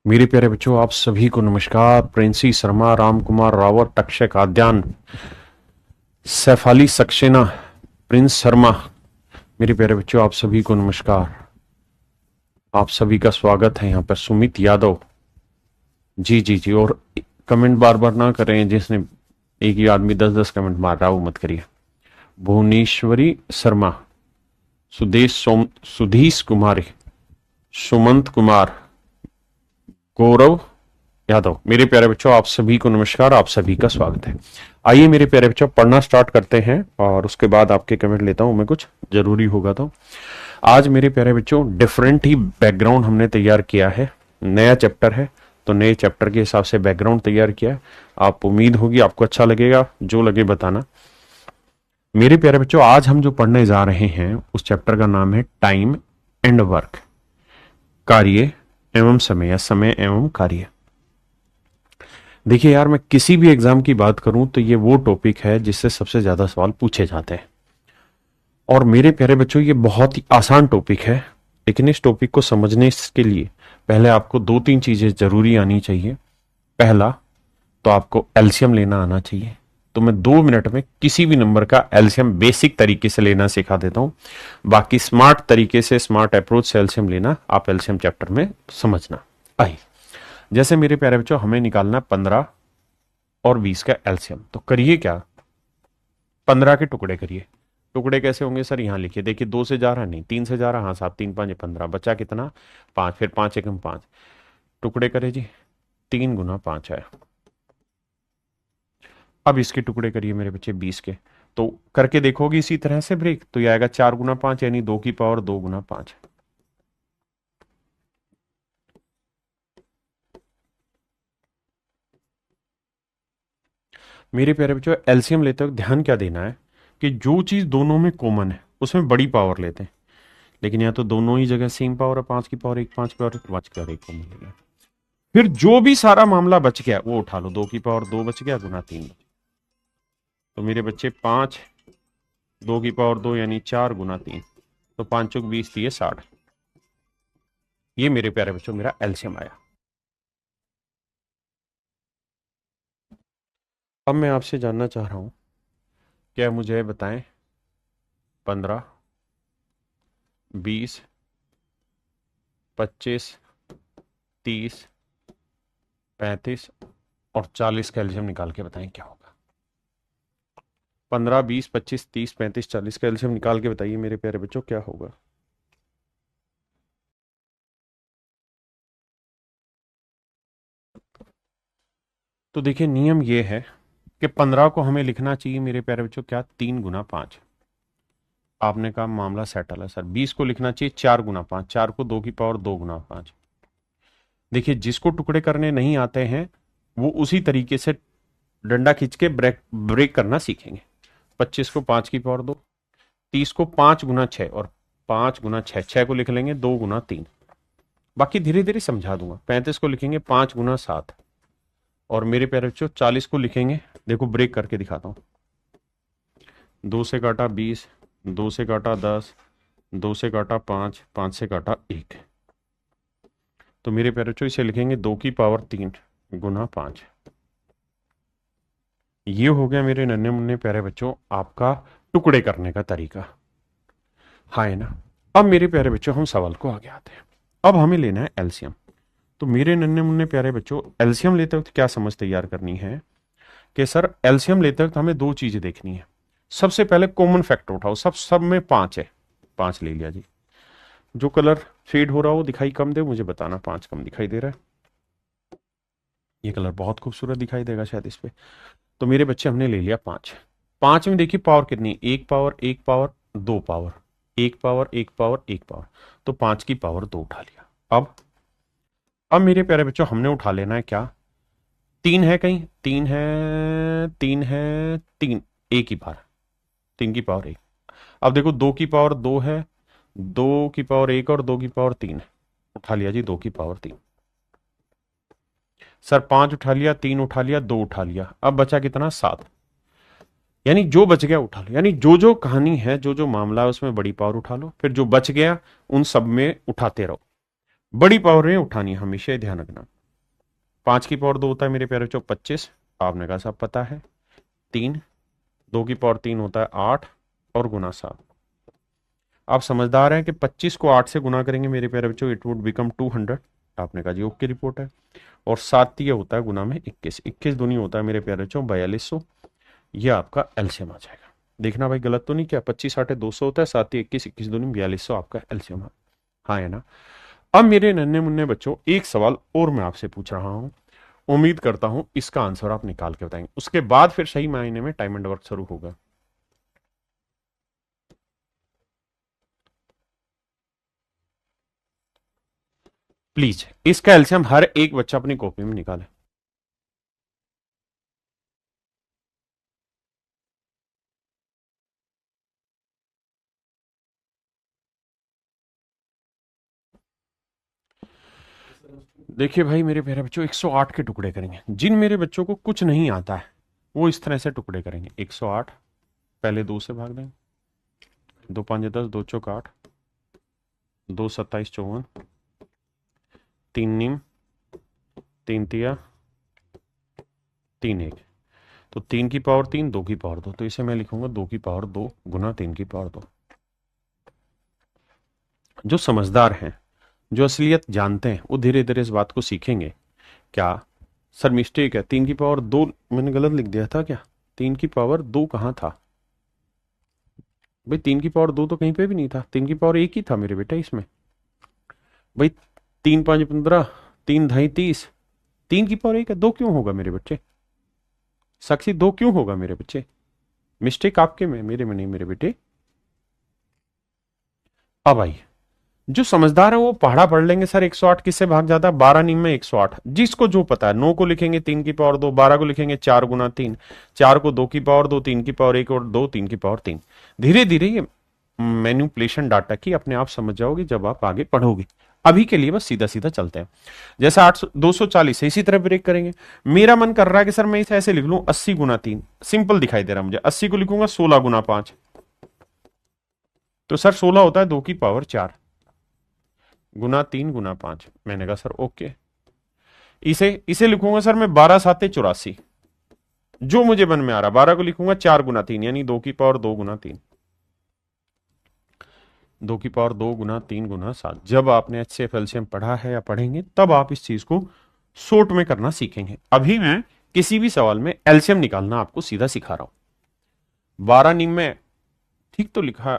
मेरे प्यारे बच्चों, आप सभी को नमस्कार। प्रिंसी शर्मा, राम कुमार रावत, टक्षक आद्यान, सैफ अली सक्सेना, प्रिंस शर्मा। मेरे प्यारे बच्चों, आप सभी को नमस्कार। आप सभी का स्वागत है यहाँ पर। सुमित यादव, जी जी जी। और कमेंट बार बार ना करें, जिसने एक ही आदमी 10-10 कमेंट मार रहा, वो मत करिए। भुवनेश्वरी शर्मा, सुधीश कुमारी, सुमंत कुमार, गौरव यादव। मेरे प्यारे बच्चों, आप सभी को नमस्कार, आप सभी का स्वागत है। आइए मेरे प्यारे बच्चों, पढ़ना स्टार्ट करते हैं और उसके बाद आपके कमेंट लेता हूं मैं, कुछ जरूरी होगा तो। आज मेरे प्यारे बच्चों डिफरेंट ही बैकग्राउंड हमने तैयार किया है। नया चैप्टर है तो नए चैप्टर के हिसाब से बैकग्राउंड तैयार किया है। आप उम्मीद होगी आपको अच्छा लगेगा, जो लगे बताना। मेरे प्यारे बच्चों, आज हम जो पढ़ने जा रहे हैं उस चैप्टर का नाम है टाइम एंड वर्क, कार्य एवं समय या समय एवं कार्य। देखिए यार, मैं किसी भी एग्जाम की बात करूं तो ये वो टॉपिक है जिससे सबसे ज्यादा सवाल पूछे जाते हैं। और मेरे प्यारे बच्चों, ये बहुत ही आसान टॉपिक है, लेकिन इस टॉपिक को समझने के लिए पहले आपको 2-3 चीजें जरूरी आनी चाहिए। पहला तो आपको एलसीएम लेना आना चाहिए। तो मैं 2 मिनट में किसी भी नंबर का एलसीएम बेसिक तरीके से लेना सिखा देता हूं। बाकी स्मार्ट तरीके से, स्मार्ट अप्रोच से एलसीएम लेना आप एलसीएम चैप्टर में समझना। आइए, जैसे मेरे प्यारे बच्चों, हमें निकालना 15 और 20 का एलसीएम। तो करिए क्या, 15 के टुकड़े करिए। टुकड़े कैसे होंगे सर? यहां लिखिए। देखिए 2 से जा रहा, नहीं 3 से जा रहा। हाँ साहब, 3×5 15, बचा कितना? 5। फिर 5 एकम 5, टुकड़े करे जी, 3×5 है। अब इसके टुकड़े करिए मेरे बच्चे 20 के। तो करके देखोगे इसी तरह से ब्रेक, तो ये आएगा 4×5 यानी 2 की पावर 2×5। मेरे प्यारे बच्चों, एलसीएम लेते वक्त ध्यान क्या देना है कि जो चीज दोनों में कॉमन है उसमें बड़ी पावर लेते हैं। लेकिन यहाँ तो दोनों ही जगह सेम पावर है, 5 की पावर 1, 5 की पावर 1, 5 की पावर 1 कॉमन ले लिया। फिर जो भी सारा मामला बच गया वो उठा लो। 2 की पावर 2 बच गया गुना 3। तो मेरे बच्चे 5, 2 की पावर 2 यानी 4×3, तो 5×20 दिए 60। ये मेरे प्यारे बच्चों मेरा एलसीएम आया। अब मैं आपसे जानना चाह रहा हूं, क्या मुझे बताएं 15, 20, 25, 30, 35 और 40 का एलसीएम निकाल के बताएं क्या होगा। 15, 20, 25, 30, 35, 40 का एलसीएम निकाल के बताइए मेरे प्यारे बच्चों, क्या होगा। तो देखिए, नियम ये है कि 15 को हमें लिखना चाहिए मेरे प्यारे बच्चों क्या, 3×5। आपने कहा मामला सेटल है सर। 20 को लिखना चाहिए 4×5, 4 को 2 की पावर 2×5। देखिए, जिसको टुकड़े करने नहीं आते हैं वो उसी तरीके से डंडा खींच के ब्रेक ब्रेक करना सीखेंगे। 25 को 5 की पावर 2, 30 को 5×6 और 5×6, 6 को लिख लेंगे 2×3। बाकी धीरे धीरे समझा दूंगा। 35 को लिखेंगे 5×7 और मेरे प्यारे बच्चों 40 को लिखेंगे, देखो ब्रेक करके दिखाता हूं। 2 से काटा 20, 2 से काटा 10, 2 से काटा 5, 5 से काटा 1। तो मेरे प्यारे बच्चों इसे लिखेंगे 2 की पावर 3×5। ये हो गया मेरे नन्हे मुन्ने प्यारे बच्चों आपका टुकड़े करने का तरीका। हाँ है ना। अब मेरे प्यारे बच्चों हम सवाल को आगे आते हैं। अब हमें लेना है एलसीएम। तो मेरे नन्हे मुन्ने प्यारे बच्चों, एलसीएम लेते वक्त क्या समझ तैयार करनी है कि सर एलसीएम लेते वक्त हमें 2 चीजें देखनी है। सबसे पहले कॉमन फैक्टर उठाओ। सब में 5 है, 5 ले लिया जी। जो कलर फेड हो रहा हो, दिखाई कम दे, मुझे बताना 5 कम दिखाई दे रहा है। ये कलर बहुत खूबसूरत दिखाई देगा शायद इस पे। तो मेरे बच्चे हमने ले लिया 5। 5 में देखिए पावर कितनी, 1 power 1 power 2 power, 1 power 1 power 1 power, तो 5 की पावर 2 उठा लिया। अब मेरे प्यारे बच्चों हमने उठा लेना है क्या, 3 है कहीं, 3 है, 3 है, 3, एक ही बार 3 की पावर 1। अब देखो 2 की पावर 2 है, 2 की पावर 1 और 2 की पावर 3 है, उठा लिया जी 2 की पावर 3। सर 5 उठा लिया, 3 उठा लिया, 2 उठा लिया, अब बचा कितना, 7। यानी जो बच गया उठा लो। यानी जो जो कहानी है, जो जो मामला है उसमें बड़ी पावर उठा लो, फिर जो बच गया उन सब में उठाते रहो। बड़ी पावर में उठानी है हमेशा, ध्यान रखना। 5 की पावर 2 होता है मेरे प्यारे बच्चों 25, आपने कहा सब पता है। 3, 2 की पावर 3 होता है 8 और गुना 7। आप समझदार हैं कि 25 को 8 से गुना करेंगे मेरे प्यारे बच्चों, इट वुड बिकम 200। आपने कहा जी ओके रिपोर्ट है। और 7 ये होता है गुना में 21, 21 दूनी होता है मेरे प्यारे बच्चों 4200। ये आपका एलसीएम आ जाएगा। देखना भाई गलत तो नहीं किया, 25 8 200 होता है, 7 21, 21 दूनी 4200 आपका एलसीएम। हाँ है ना। अब मेरे नन्हे मुन्ने बच्चों एक सवाल और मैं आपसे पूछ रहा हूं, उम्मीद करता हूं इसका आंसर आप निकाल के बताएंगे, उसके बाद फिर सही मायने में टाइम एंड वर्क शुरू होगा। प्लीज इसका एलसीएम हर एक बच्चा अपनी कॉपी में निकाले। देखिए भाई मेरे प्यारे बच्चों 108 के टुकड़े करेंगे। जिन मेरे बच्चों को कुछ नहीं आता है वो इस तरह से टुकड़े करेंगे। 108 पहले 2 से भाग देंगे, 2 5 10, 2 चौक 8, 2 27 54, 3 नीम, 3 तिया, 3 1। तो 3 की पावर 3, 2 की पावर 2, तो इसे मैं लिखूंगा 2 की पावर 2 गुना 3 की पावर 2। जो समझदार हैं, जो असलियत जानते हैं, वो धीरे धीरे इस बात को सीखेंगे। क्या सर मिस्टेक है, 3 की पावर 2 मैंने गलत लिख दिया था क्या? 3 की पावर 2 कहां था भाई? 3 की पावर 2 तो कहीं पे भी नहीं था, 3 की पावर 1 ही था मेरे बेटा इसमें भाई। 3 5 15, 3 ढाई 30, 3 की पावर 1 है, 2 क्यों होगा मेरे बच्चे? साक्षी 2 क्यों होगा मेरे बच्चे? मिस्टेक आपके में, मेरे में नहीं मेरे बेटे। अब आइए, जो समझदार है वो पहाड़ा पढ़ लेंगे सर 108 किससे भाग जाता है, 12 नीम में 108। जिसको जो पता है, 9 को लिखेंगे 3 की पावर 2, 12 को लिखेंगे 4 गुना 3, 4 को 2 की पावर 2, 3 की पावर 1 और 2 3 की पावर 3। धीरे धीरे ये मैन्युपुलेशन डाटा की अपने आप समझ जाओगे जब आप आगे पढ़ोगे। अभी के लिए बस सीधा सीधा चलते हैं। जैसे 240 है, इसी तरह ब्रेक करेंगे। मेरा मन कर रहा है कि सर मैं इसे ऐसे लिख लूं 80 गुना 3, सिंपल दिखाई दे रहा मुझे। 80 को लिखूंगा 16 गुना 5, तो सर 16 होता है 2 की पावर 4 गुना 3 गुना 5। मैंने कहा सर ओके। इसे इसे लिखूंगा सर मैं 12 7 84, जो मुझे मन में आ रहा। 12 को लिखूंगा 4 गुना 3 यानी 2 की पावर 2 गुना 3, 2 की पावर 2 गुना 3 गुना 7। जब आपने एचसीएफ एलसीएम पढ़ा है या पढ़ेंगे तब आप इस चीज को शॉर्ट में करना सीखेंगे। अभी मैं किसी भी सवाल में एलसीएम निकालना आपको सीधा सिखा रहा हूं। 12 निम में ठीक तो लिखा,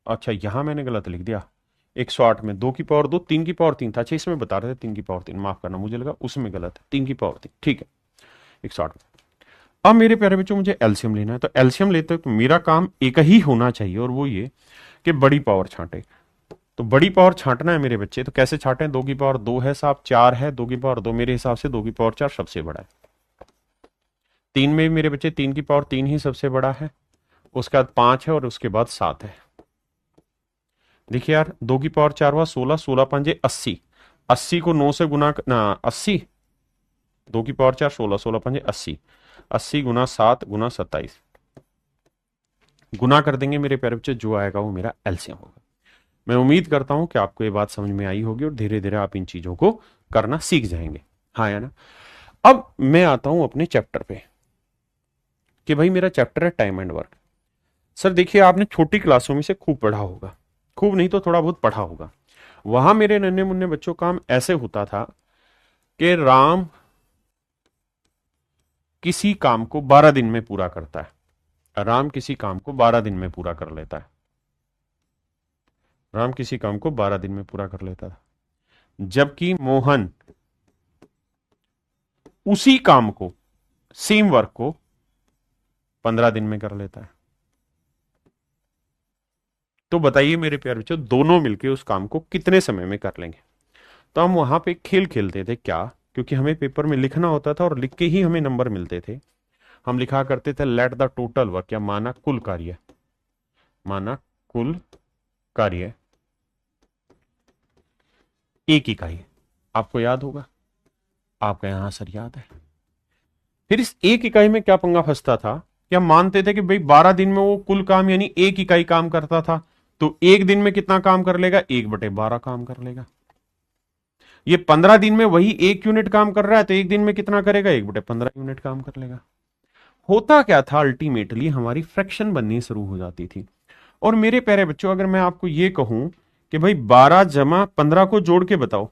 अच्छा यहां मैंने गलत लिख दिया। 108 में 2 की पावर 2, 3 की पावर 3 था। अच्छा इसमें बता रहे थे 3 की पावर 3, माफ करना मुझे लगा उसमें गलत है, 3 की पावर 3 ठीक है 108 में। अब मेरे प्यारे बच्चों मुझे एलसीएम लेना है, तो एलसीएम लेते तो मेरा काम एक ही होना चाहिए और वो ये कि बड़ी पावर छांटे। तो बड़ी पावर छांटना है मेरे बच्चे, तो कैसे छांटे? 2 की पावर 2 है साहब, 4 है, 2 की पावर 2 मेरे हिसाब से 2 की पावर 4 सबसे बड़ा है। 3 में भी मेरे बच्चे 3 की पावर 3 ही सबसे बड़ा है, उसके बाद 5 है और उसके बाद 7 है। देखिए यार 2 की पावर 4 हुआ 16, 16 पंजे 80, 80 को 9 से गुना ना 80, 2 की पावर 4 16, 16 पंजे 80, 80 गुना 7 गुना 27 गुना कर देंगे मेरे प्यारे बच्चे, जो आएगा वो मेरा एलसीएम होगा। मैं उम्मीद करता हूं कि आपको ये बात समझ में आई होगी और धीरे धीरे आप इन चीजों को करना सीख जाएंगे। हाँ या ना। अब मैं आता हूं अपने चैप्टर पे कि भाई मेरा चैप्टर है टाइम एंड वर्क। सर देखिए आपने छोटी क्लासों में से खूब पढ़ा होगा, खूब नहीं तो थोड़ा बहुत पढ़ा होगा। वहां मेरे नन्हे मुन्ने बच्चों काम ऐसे होता था कि राम किसी काम को 12 दिन में पूरा करता है। राम किसी काम को 12 दिन में पूरा कर लेता है। राम किसी काम को 12 दिन में पूरा कर लेता था, जबकि मोहन उसी काम को, सेम वर्क को 15 दिन में कर लेता है। तो बताइए मेरे प्यारे बच्चों दोनों मिलकर उस काम को कितने समय में कर लेंगे? तो हम वहां पे खेल खेलते थे क्या, क्योंकि हमें पेपर में लिखना होता था और लिख के ही हमें नंबर मिलते थे। हम लिखा करते थे लेट द टोटल वर्क, या माना कुल कार्य, माना कुल कार्य एक इकाई। आपको याद होगा, आपका यहां सर याद है। फिर इस एक इकाई में क्या पंगा फंसता था कि हम मानते थे कि भाई 12 दिन में वो कुल काम यानी एक इकाई काम करता था, तो एक दिन में कितना काम कर लेगा? 1/12 काम कर लेगा। ये 15 दिन में वही 1 यूनिट काम कर रहा है, तो एक दिन में कितना करेगा, 1/15 यूनिट काम कर लेगा। होता क्या था, अल्टीमेटली हमारी फ्रैक्शन बननी शुरू हो जाती थी। और मेरे प्यारे बच्चों, अगर मैं आपको ये कहूं कि भाई 12 - 15 को जोड़ के बताओ,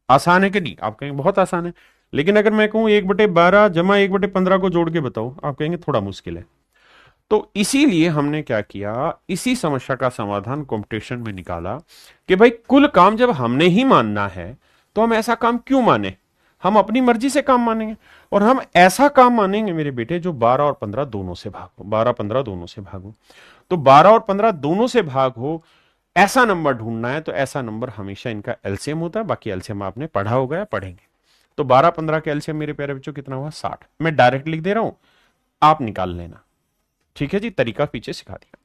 आसान है कि नहीं? आप कहेंगे बहुत आसान है। लेकिन अगर मैं कहूं 1/12 - 1/15 को जोड़ के बताओ, आप कहेंगे थोड़ा मुश्किल है। तो इसीलिए हमने क्या किया, इसी समस्या का समाधान कंपटीशन में निकाला कि भाई कुल काम जब हमने ही मानना है, तो हम ऐसा काम क्यों माने, हम अपनी मर्जी से काम मानेंगे। और हम ऐसा काम मानेंगे मेरे बेटे जो 12 और 15 दोनों से भाग हो, 12 - 15 दोनों से भाग हो। तो 12 और 15 दोनों से भाग हो, ऐसा नंबर ढूंढना है, तो ऐसा नंबर हमेशा इनका एलसीएम होता है। बाकी एलसीएम आपने पढ़ा होगा या पढ़ेंगे। तो 12 - 15 का एलसीएम मेरे प्यारे बच्चों कितना हुआ, 60। मैं डायरेक्ट लिख दे रहा हूं, आप निकाल लेना। ठीक है जी, तरीका पीछे सिखा दिया।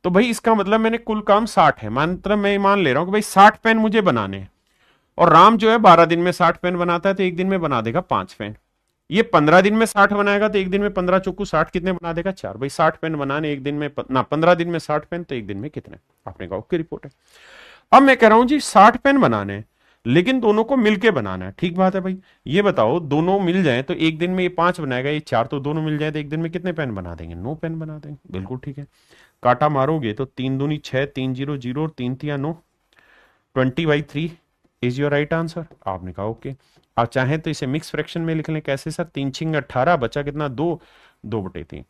तो भाई इसका मतलब मैंने कुल काम 60 है, मतलब मैं मान ले रहा हूं कि भाई 60 पेन मुझे बनाने हैं। और राम जो है 12 दिन में 60 पेन बनाता है, तो एक दिन में बना देगा 5 पेन। ये 15 दिन में 60 बनाएगा, तो एक दिन में 15 × 4 = 60, कितने बना देगा, 4। भाई 60 पेन बनाने एक दिन में ना, 15 दिन में 60 पेन, तो एक दिन में कितने? आपने कहा ओके, रिपोर्ट है। अब मैं कह रहा हूं जी 60 पेन बनाने हैं, लेकिन दोनों को मिलके बनाना है। ठीक बात है भाई। ये बताओ, दोनों मिल जाए तो एक दिन में ये 5 बनाएगा, ये 4, तो दोनों मिल जाए तो एक दिन में कितने पेन बना देंगे, 9 पेन बना देंगे। बिल्कुल ठीक है। काटा मारोगे तो 3 दूनी 6, 3 0 0 और 3 तिया 9, 20/3 इज योर राइट आंसर। आपने कहा ओके। आप चाहें तो इसे मिक्स फ्रैक्शन में लिख लें। कैसे सर? 3 छिंग 18, बचा कितना, 2, 2/3।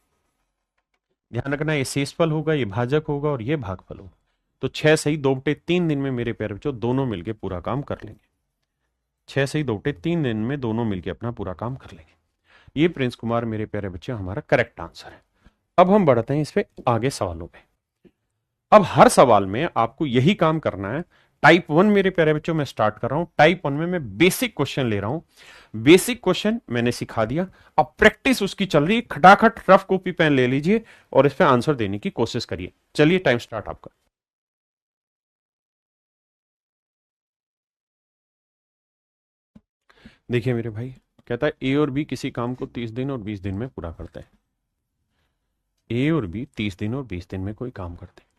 ध्यान रखना, ये शेषफल होगा, ये भाजक होगा और ये भागफल होगा। तो 6 सही 2/3 दिन में मेरे प्यारे बच्चों दोनों मिलके पूरा काम कर लेंगे। 6 सही 2/3 दिन में दोनों मिलके अपना पूरा काम कर लेंगे। ये प्रिंस कुमार मेरे प्यारे बच्चे हमारा करेक्ट आंसर है। अब हम बढ़ते हैं इस पे आगे सवालों पे। अब हर सवाल में आपको यही काम करना है। टाइप 1 मेरे प्यारे बच्चों मैं स्टार्ट कर रहा हूं। टाइप 1 में मैं बेसिक क्वेश्चन ले रहा हूं। बेसिक क्वेश्चन मैंने सिखा दिया, अब प्रैक्टिस उसकी चल रही है। खटाखट रफ कॉपी पेन ले लीजिए और इस पे आंसर देने की कोशिश करिए। चलिए, टाइम स्टार्ट आपका। देखिए मेरे भाई, कहता है ए और बी किसी काम को 30 दिन और 20 दिन में पूरा करते हैं। ए और बी 30 दिन और 20 दिन में कोई काम करते हैं।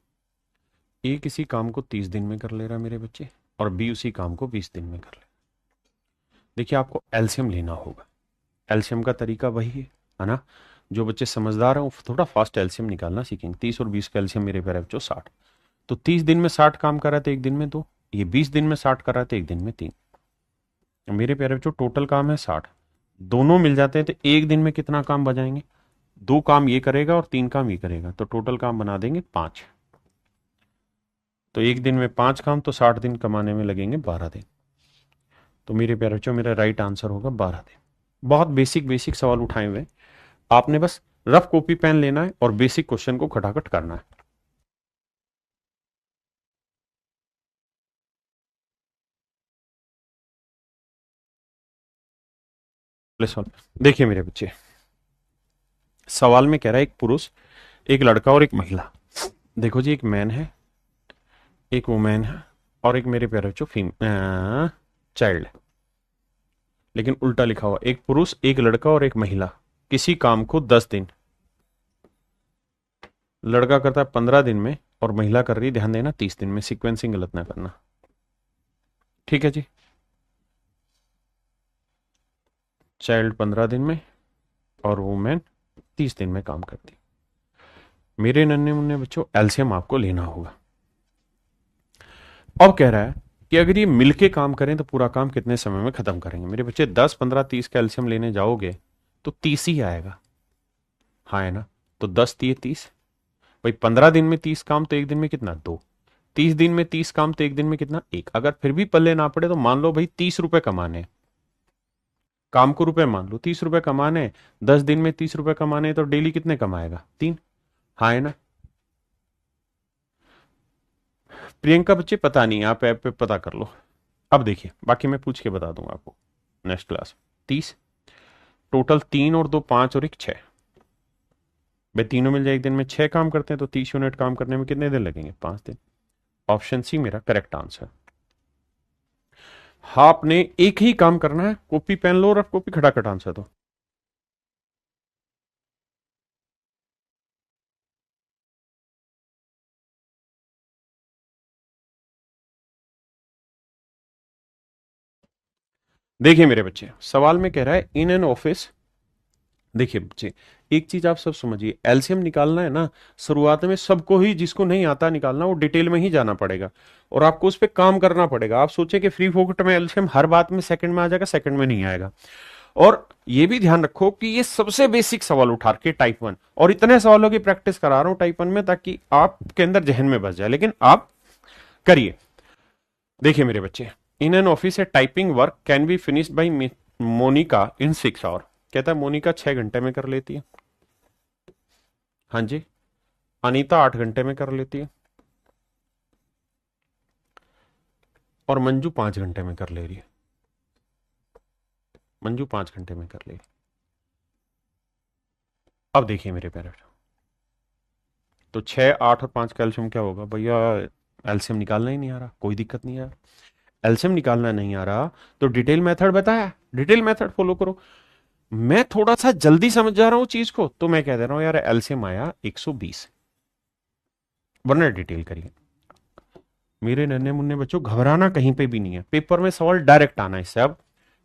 ए किसी काम को 30 दिन में कर ले रहा है मेरे बच्चे, और बी उसी काम को 20 दिन में कर ले। देखिए, आपको एलसीएम लेना होगा। एलसीएम का तरीका वही है ना? जो बच्चे समझदार हैं वो थोड़ा फास्ट एलसीएम निकालना सीखेंगे। 30 और 20 का एलसीएम मेरे प्यारे बच्चों 60। तो 30 दिन में 60 काम कर रहा था, एक दिन में 2। ये 20 दिन में 60 कर रहा था, एक दिन में 3। मेरे प्यारे बच्चों टोटल काम है 60। दोनों मिल जाते हैं तो एक दिन में कितना काम बजाएंगे? 2 काम ये करेगा और 3 काम ये करेगा, तो टोटल काम बना देंगे 5। तो एक दिन में 5 काम, तो 60 दिन कमाने में लगेंगे 12 दिन। तो मेरे प्यारे बच्चों मेरा राइट आंसर होगा 12 दिन। बहुत बेसिक बेसिक सवाल उठाए हुए। आपने बस रफ कॉपी पेन लेना है और बेसिक क्वेश्चन को खटाखट करना है। देखिए मेरे बच्चे, सवाल में कह रहा है एक पुरुष, एक लड़का और एक महिला। देखो जी, एक मैन है, एक वुमेन है, और एक मेरे प्यारे बच्चों चाइल्ड है। लेकिन उल्टा लिखा हुआ, एक पुरुष, एक लड़का और एक महिला किसी काम को 10 दिन। लड़का करता है 15 दिन में और महिला कर रही है, ध्यान देना, 30 दिन में। सीक्वेंसिंग गलत ना करना। ठीक है जी। चाइल्ड 15 दिन में और वुमेन 30 दिन में काम करती। मेरे नन्हे मुन्ने बच्चों, एलसीएम आपको लेना होगा। अब कह रहा है कि अगर ये मिलके काम करें तो पूरा काम कितने समय में खत्म करेंगे। मेरे बच्चे 10 15 30 कैल्शियम लेने जाओगे तो 30 ही आएगा। हाँ है ना? तो 10 दिए 30। भाई 15 दिन में 30 काम, तो एक दिन में कितना, 2। 30 दिन में 30 काम, तो एक दिन में कितना, 1। अगर फिर भी पल्ले ना पड़े तो मान लो भाई 30 रुपए कमाने, काम को रुपए मान लो, 30 रुपए कमाने, 10 दिन में 30 रुपए कमाने, तो डेली कितने कमाएगा, 3। हाँ है ना? प्रियंका बच्चे पता नहीं, आप ऐप पे पता कर लो। अब देखिए, बाकी मैं पूछ के बता दूंगा आपको नेक्स्ट क्लास। 30 टोटल, 3 और 2 5 और 1 6। भाई तीनों मिल जाए एक दिन में 6 काम करते हैं, तो 30 यूनिट काम करने में कितने दिन लगेंगे, 5 दिन। ऑप्शन सी मेरा करेक्ट आंसर। हाँ, आपने एक ही काम करना है, कॉपी पेन लो और अब कॉपी खटाखट आंसर दो। देखिए मेरे बच्चे, सवाल में कह रहा है इन एन ऑफिस। देखिए बच्चे, एक चीज आप सब समझिए, एलसीएम निकालना है ना, शुरुआत में सबको ही, जिसको नहीं आता निकालना, वो डिटेल में ही जाना पड़ेगा और आपको उस पर काम करना पड़ेगा। आप सोचे कि फ्री फोकट में एलसीएम हर बात में सेकंड में आ जाएगा, सेकंड में नहीं आएगा। और ये भी ध्यान रखो कि ये सबसे बेसिक सवाल उठा के टाइप 1, और इतने सवालों की प्रैक्टिस करा रहा हूं टाइप 1 में ताकि आपके अंदर जहन में बस जाए, लेकिन आप करिए। देखिए मेरे बच्चे, in an office a typing work can be finished by Monica in 6 hour. कहता है मोनिका 6 घंटे में कर लेती है। हाँ जी। अनीता 8 घंटे में कर लेती है और मंजू 5 घंटे में कर ले रही है। मंजू 5 घंटे में कर ले रही। अब देखिए मेरे पेरेंट, तो 6, 8 और 5 का एल्शियम क्या होगा भैया? एल्शियम निकालना ही नहीं आ रहा, कोई दिक्कत नहीं है। एल्शियम निकालना नहीं आ रहा तो डिटेल मेथड बताया, डिटेल मेथड फॉलो करो। मैं थोड़ा सा जल्दी समझ जा रहा हूं चीज को, तो मैं कह दे रहा हूं यार एल्शियम आया 120, वरना डिटेल करिए। मेरे नन्हे मुन्ने बच्चों, घबराना कहीं पे भी नहीं है, पेपर में सवाल डायरेक्ट आना है इससे। अब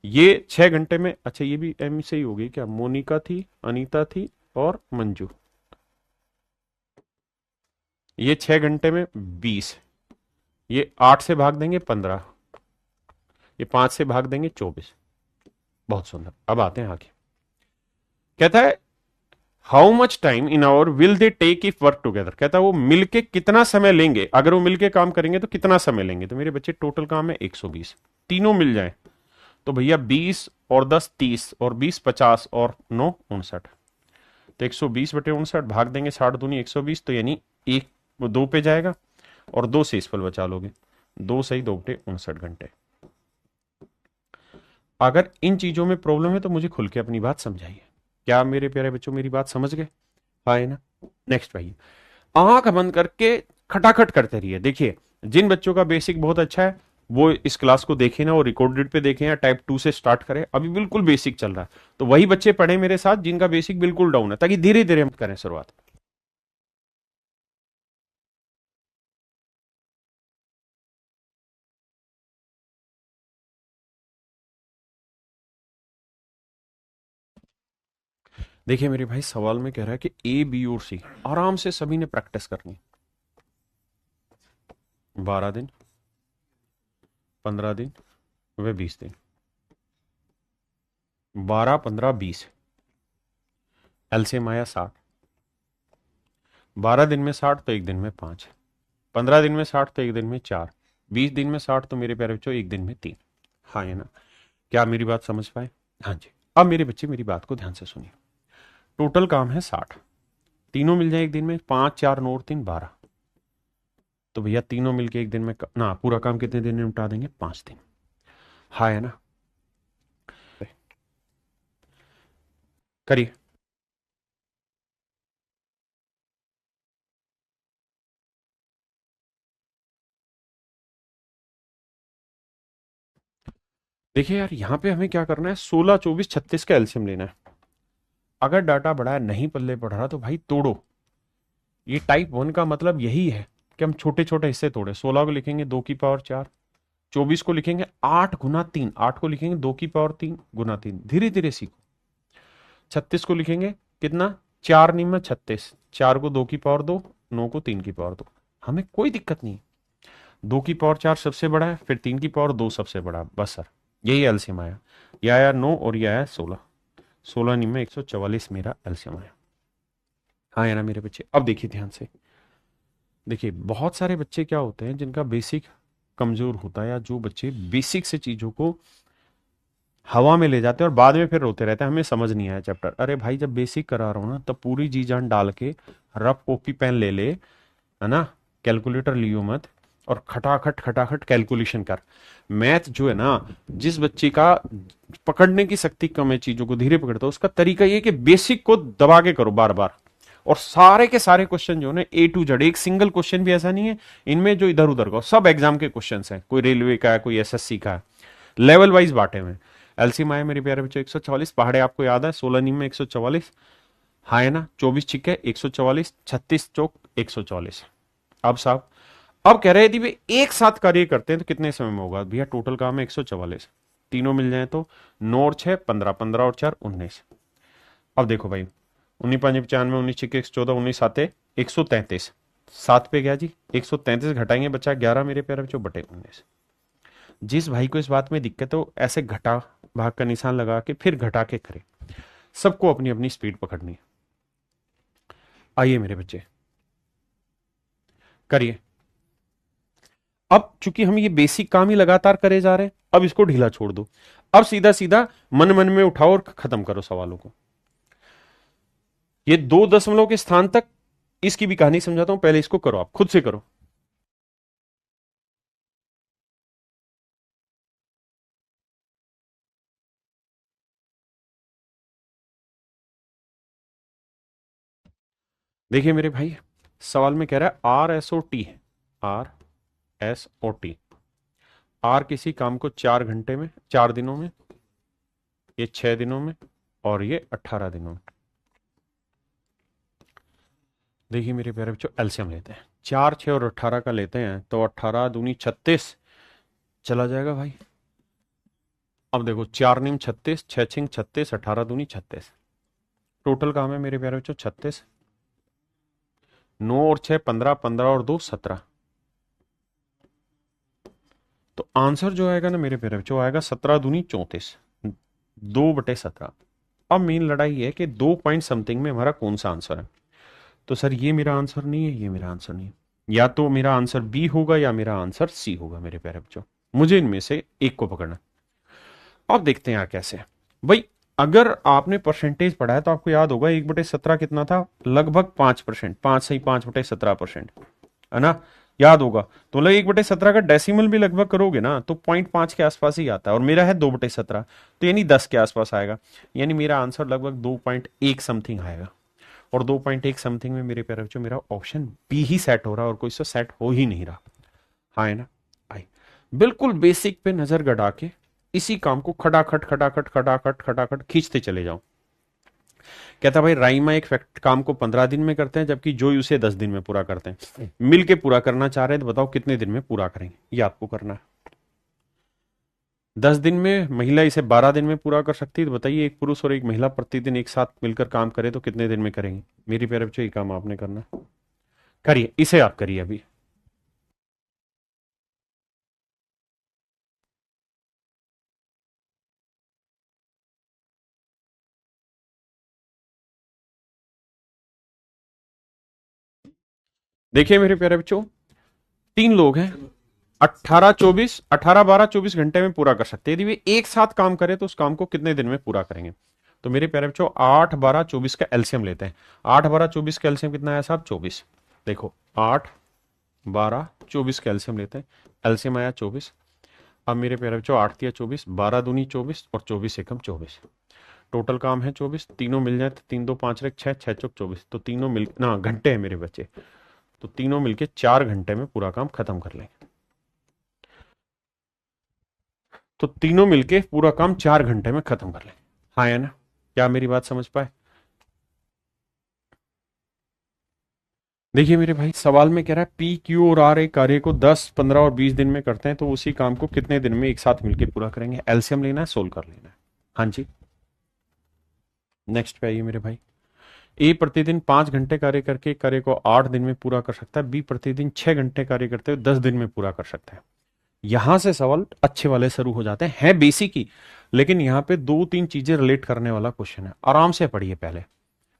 ये 6 घंटे में, अच्छा ये भी एम से ही होगी क्या? मोनिका थी, अनीता थी और मंजू। ये 6 घंटे में 20, ये 8 से भाग देंगे 15, ये 5 से भाग देंगे 24। बहुत सुंदर। अब आते हैं आगे, कहता है how much time in hour will they take if work together. कहता है वो मिलके कितना समय लेंगे, अगर वो मिलके काम करेंगे तो कितना समय लेंगे। तो मेरे बच्चे टोटल काम है 120, तीनों मिल जाए तो भैया 20 और 10 30 और 20 50 और 9 59। तो 120/59 भाग देंगे 60 दूनी 120, तो यानी एक 2 पे जाएगा और 2 से इस पर बचा लोगे, 2 सही 2/59 घंटे। अगर इन चीजों में प्रॉब्लम है तो मुझे खुल के अपनी बात समझाइए। क्या मेरे प्यारे बच्चों मेरी बात समझ गए? हाँ है ना? नेक्स्ट भाई, आंख बंद करके खटाखट करते रहिए। देखिए जिन बच्चों का बेसिक बहुत अच्छा है वो इस क्लास को देखें ना, और रिकॉर्डेड पे देखें या टाइप 2 से स्टार्ट करें, अभी बिल्कुल बेसिक चल रहा है। तो वही बच्चे पढ़े मेरे साथ जिनका बेसिक बिल्कुल डाउन है, ताकि धीरे धीरे हम करें शुरुआत। देखिए मेरे भाई, सवाल में कह रहा है कि ए बी और सी, आराम से सभी ने प्रैक्टिस करनी। 12 दिन, 15 दिन व 20 दिन, 12 15 20, एलसीएम आया 60। 12 दिन में 60 तो एक दिन में 5, 15 दिन में 60 तो एक दिन में 4, 20 दिन में 60 तो मेरे प्यारे बच्चों एक दिन में 3। हाँ है ना? क्या मेरी बात समझ पाए? हाँ जी। अब मेरे बच्चे मेरी बात को ध्यान से सुनिए, टोटल काम है 60, तीनों मिल जाए एक दिन में, 5 4 9 और 3 12। तो भैया तीनों मिलके एक दिन में ना पूरा काम कितने दिन में निपटा देंगे? 5 दिन। हाँ है ना? करिए। देखिए यार, यहां पे हमें क्या करना है, 16 24 36 का एलसीएम लेना है। अगर डाटा बड़ा है, नहीं पल्ले पड़ रहा, तो भाई तोड़ो। ये टाइप 1 का मतलब यही है कि हम छोटे छोटे हिस्से तोड़े। 16 को लिखेंगे 2 की पावर 4, 24 को लिखेंगे 8 × 3, 8 को लिखेंगे 2 की पावर 3 × 3, धीरे धीरे सीखो। 36 को लिखेंगे कितना? 4 × 36, 4 को 2 की पावर 2, 9 को 3 की पावर 2। हमें कोई दिक्कत नहीं, 2 की पावर 4 सबसे बड़ा है, फिर 3 की पावर 2 सबसे बड़ा, बस सर यही एलसीएम आया। यह आया 9 और यह आया 16, 16 × 9 = 144 मेरा एलसीएम आया। हाँ या ना मेरे बच्चे? अब देखिए ध्यान से, देखिए बहुत सारे बच्चे क्या होते हैं जिनका बेसिक कमजोर होता है, या जो बच्चे बेसिक से चीजों को हवा में ले जाते हैं और बाद में फिर रोते रहते हैं हमें समझ नहीं आया चैप्टर। अरे भाई, जब बेसिक करा रहा हूं ना, तब पूरी जी जान डाल के रफ कॉपी पेन ले ले, है ना, कैलकुलेटर लियो मत, और खटाखट खटाखट कैलकुलेशन कर। मैथ जो है ना, जिस बच्चे का पकड़ने की शक्ति कम है, चीजों को धीरे पकड़ता है, उसका तरीका ये कि बेसिक को दबा के करो बार बार। और सारे के सारे क्वेश्चन जो है A to Z, एक सिंगल क्वेश्चन भी ऐसा नहीं है इनमें जो इधर उधर का, सब एग्जाम के क्वेश्चन हैं। कोई रेलवे का है, कोई एसएससी का है, लेवल वाइज बांटे हुए। एलसीएम आया मेरे प्यारे बच्चों 144, पहाड़े आपको याद है, 16 नीम में 144, हाँ है ना, 24 छिक्के 144, 36 चौक 144। अब साहब, अब कह रहे थे भाई एक साथ कार्य करते हैं तो कितने समय में होगा? भैया टोटल काम है 144, तीनों मिल जाए तो 9 और 6 15, 15 और 4 19। अब देखो भाई, 19 5 95, 19 14, 19 7 133, 7 पे गया जी, 133 घटाएंगे बचा 11 मेरे प्यारे बच्चों बटे 19। जिस भाई को इस बात में दिक्कत हो ऐसे घटा भाग का निशान लगा के फिर घटा के करे। सबको अपनी अपनी स्पीड पकड़नी है। आइए मेरे बच्चे करिए। अब चूंकि हम ये बेसिक काम ही लगातार करे जा रहे हैं, अब इसको ढीला छोड़ दो। अब सीधा सीधा मन मन में उठाओ और खत्म करो सवालों को। ये 2 दशमलव के स्थान तक इसकी भी कहानी समझाता हूं, पहले इसको करो, आप खुद से करो। देखिए मेरे भाई, सवाल में कह रहा है RSOT है, RSOT। आर किसी काम को 4 घंटे में, 4 दिनों में, ये 6 दिनों में और ये 18 दिनों में। देखिए मेरे प्यारे बच्चों, एलसीएम लेते हैं, 4 6 और 18 का लेते हैं तो 18 दूनी 36 चला जाएगा भाई। अब देखो 4 नीम 36, 6 छिंग 36, 18 दूनी 36, टोटल काम है मेरे प्यारे बच्चों 36। 9 और 6 15, 15 और 2 17। तो आंसर जो आएगा ना मेरे प्यारे बच्चों आएगा 17 दूनी 34, 2/17। अब मेन लड़ाई है कि 2 पॉइंट समथिंग में हमारा कौन सा आंसर है। तो सर ये मेरा आंसर नहीं है, ये मेरा आंसर नहीं है, या तो मेरा आंसर बी होगा या मेरा आंसर सी होगा मेरे प्यारे बच्चों, मुझे इनमें से एक को पकड़ना। अब देखते हैं कैसे भाई। अगर आपने परसेंटेज पढ़ा है तो आपको याद होगा 1/17 कितना था, लगभग 5%, 5 सही 5/17%, है ना, याद होगा। तो मतलब 1/17 का डेसिमल भी लगभग करोगे ना तो 0.5 के आसपास ही आता है, और मेरा है 2/17, तो यानी 10 के आसपास आएगा। यानी मेरा आंसर लगभग 2.1 समथिंग आएगा, और 2.1 समथिंग में मेरे प्यारे बच्चों मेरा ऑप्शन बी ही सेट हो रहा है और कोई सा सेट हो ही नहीं रहा। हाँ है ना। आई बिल्कुल बेसिक पे नजर गड़ा के इसी काम को खटाखट खटाखट खटाखट खटाखट खींचते चले जाओ। कहता भाई राइमा एक काम को 15 दिन में करते हैं जबकि जोई उसे 10 दिन में पूरा करते हैं, मिल के पूरा करना चाह रहे हैं तो बताओ कितने दिन में पूरा करेंगे, ये आपको करना है। 10 दिन में महिला इसे 12 दिन में पूरा कर सकती है, तो बताइए एक पुरुष और एक महिला प्रतिदिन एक साथ मिलकर काम करे तो कितने दिन में करेंगे। मेरी प्यारे बच्चों ये काम आपने करना, करिए, इसे आप करिए अभी। देखिए मेरे प्यारे बच्चों, 3 लोग हैं, 18 12 24 घंटे में पूरा कर सकते हैं। यदि वे एक साथ काम करें तो उस काम को कितने दिन में पूरा करेंगे। तो मेरे प्यारे बच्चों 8 12 24 का एलसीएम लेते हैं। 8 12 24 का एलसीएम कितना आया साहब, 24। देखो 8 12 24 का एलसीएम लेते हैं, एलसीएम आया 24। अब मेरे प्यारे बच्चों 8 या 24, 12 दूनी 24 और 24 एकम 24, टोटल काम है 24। तीनों मिल जाए तो 3 2 5 1 6, 6 चौक 24, तो तीनों मिल ना घंटे हैं मेरे बच्चे, तो तीनों मिलके 4 घंटे में पूरा काम खत्म कर लेंगे। तो तीनों मिलके पूरा काम 4 घंटे में खत्म कर लेंगे। हाँ है ना, क्या मेरी बात समझ पाए। देखिए मेरे भाई, सवाल में कह रहा है पी क्यू और आर एक कार्य को 10 15 और 20 दिन में करते हैं तो उसी काम को कितने दिन में एक साथ मिलकर पूरा करेंगे। एलसीएम लेना है, सोल्व कर लेना है। हाँ जी, नेक्स्ट पे आइए मेरे भाई। ए प्रतिदिन 5 घंटे कार्य करके कार्य को 8 दिन में पूरा कर सकता है, बी प्रतिदिन 6 घंटे कार्य करते हुए 10 दिन में पूरा कर सकता है। यहां से सवाल अच्छे वाले शुरू हो जाते हैं बेसिक ही, लेकिन यहां पे 2 3 चीजें रिलेट करने वाला क्वेश्चन है, आराम से पढ़िए पहले,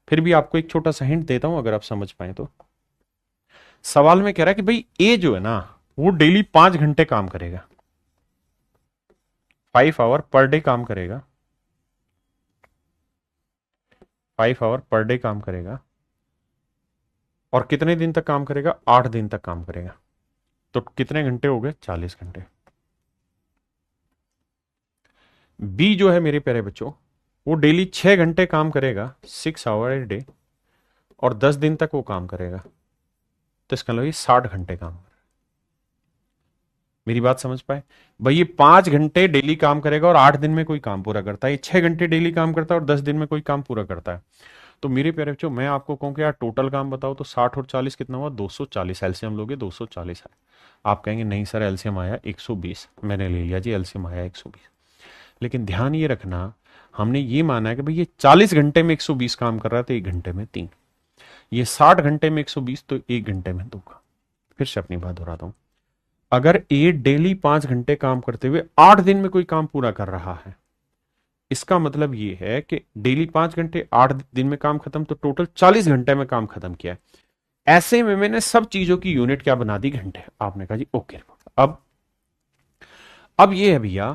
फिर भी आपको एक छोटा सा हिंट देता हूं अगर आप समझ पाए तो। सवाल में कह रहा है कि भाई ए जो है ना वो डेली 5 घंटे काम करेगा, 5 आवर पर डे काम करेगा, 5 आवर पर डे काम करेगा, और कितने दिन तक काम करेगा, 8 दिन तक काम करेगा। तो कितने घंटे हो गए, 40 घंटे। बी जो है मेरे प्यारे बच्चों वो डेली 6 घंटे काम करेगा, 6 आवर ए डे, और 10 दिन तक वो काम करेगा, तो इसका मतलब ये 60 घंटे काम कर। मेरी बात समझ पाए भाई, ये 5 घंटे डेली काम करेगा और 8 दिन में कोई काम पूरा करता है, ये 6 घंटे डेली काम करता है और 10 दिन में कोई काम पूरा करता है। तो मेरे प्यारे बच्चों मैं आपको कहूं कि यार टोटल काम बताओ, तो 60 और 40 कितना हुआ, 240। एलसीएम लोगे 240 है। आप कहेंगे नहीं सर एलसीएम आया 120, मैंने ले लिया जी एलसीएम आया 120। लेकिन ध्यान ये रखना, हमने ये माना है कि भाई ये 40 घंटे में 120 काम कर रहा है तो 1 घंटे में 3, ये 60 घंटे में 120 तो 1 घंटे में 2 का। फिर से अपनी बात दोहराता हूं, अगर ए डेली 5 घंटे काम करते हुए 8 दिन में कोई काम पूरा कर रहा है, इसका मतलब ये है कि डेली 5 घंटे 8 दिन में काम खत्म, तो टोटल 40 घंटे में काम खत्म किया है। ऐसे में मैंने सब चीजों की यूनिट क्या बना दी, घंटे। आपने कहा जी ओके रिपोर्ट। अब ये है भैया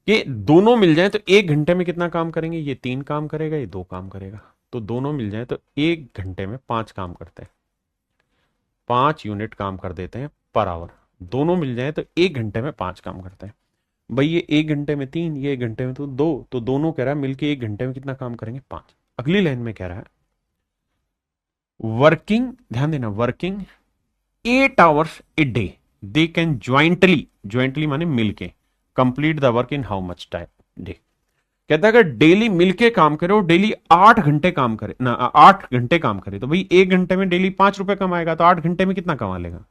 कि दोनों मिल जाए तो 1 घंटे में कितना काम करेंगे, ये 3 काम करेगा, ये 2 काम करेगा। तो दोनों मिल जाए तो 1 घंटे में 5 काम करते हैं, 5 यूनिट काम कर देते हैं पर आवर। दोनों मिल जाए तो 1 घंटे में 5 काम करते हैं। भाई ये 1 घंटे में 3, ये 1 घंटे में तो 2, तो दोनों कह रहा है मिलके 1 घंटे में कितना काम करेंगे, 5। अगली लाइन में कह रहा है वर्किंग, ध्यान देना, working 8 hours a day they can jointly माने मिलके complete the work in how much time day. कहता है अगर डेली मिलके काम करे और डेली 8 घंटे काम करे ना, 8 घंटे काम करे, तो भाई 1 घंटे में डेली 5 रुपए कमाएगा, तो 8 घंटे में कितना कमा लेगा।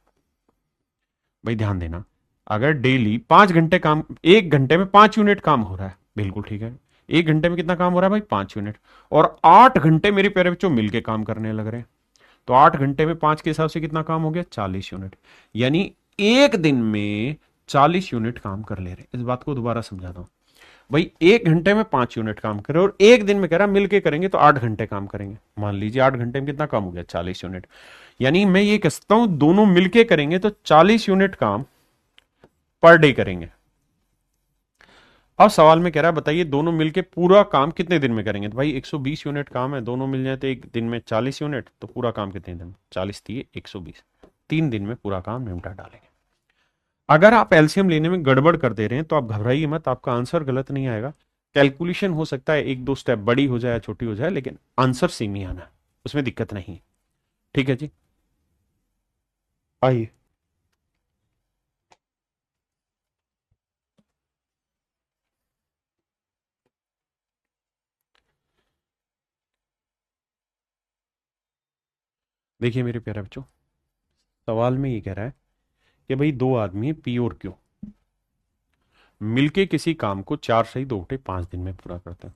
भाई ध्यान देना, अगर डेली 5 घंटे काम, 1 घंटे में 5 यूनिट काम हो रहा है, बिल्कुल ठीक है, 1 घंटे में कितना काम हो रहा है भाई, 5 यूनिट, और 8 घंटे मेरे प्यारे बच्चों मिलके काम करने लग रहे हैं, तो 8 घंटे में 5 के हिसाब से कितना काम हो गया, 40 यूनिट। यानी एक दिन में 40 यूनिट काम कर ले रहे हैं। इस बात को दोबारा समझाता हूं, भाई 1 घंटे में 5 यूनिट काम करे और एक दिन में कह रहा मिलके करेंगे तो 8 घंटे काम करेंगे। मान लीजिए 8 घंटे में कितना काम हो गया, 40 यूनिट। यानी मैं ये कहता हूं दोनों मिलके करेंगे तो 40 यूनिट काम पर डे करेंगे। अब सवाल में कह रहा है बताइए दोनों मिलके पूरा काम कितने दिन में करेंगे, तो भाई 120 यूनिट काम है, दोनों मिल जाए तो एक दिन में 40 यूनिट, तो पूरा काम कितने दिन में, 40 दिए 120, 3 दिन में पूरा काम निपटा डालेंगे। अगर आप एलसीएम लेने में गड़बड़ कर दे रहे हैं तो आप घबराइए मत, आपका आंसर गलत नहीं आएगा। कैलकुलेशन हो सकता है 1-2 स्टेप बड़ी हो जाए छोटी हो जाए, लेकिन आंसर सेम ही आना है, उसमें दिक्कत नहीं है। ठीक है जी, आइए। देखिए मेरे प्यारे बच्चों, सवाल में ये कह रहा है कि भाई 2 आदमी है पी और क्यू, मिलके किसी काम को 4 सही 2 बटे 5 दिन में पूरा करते हैं।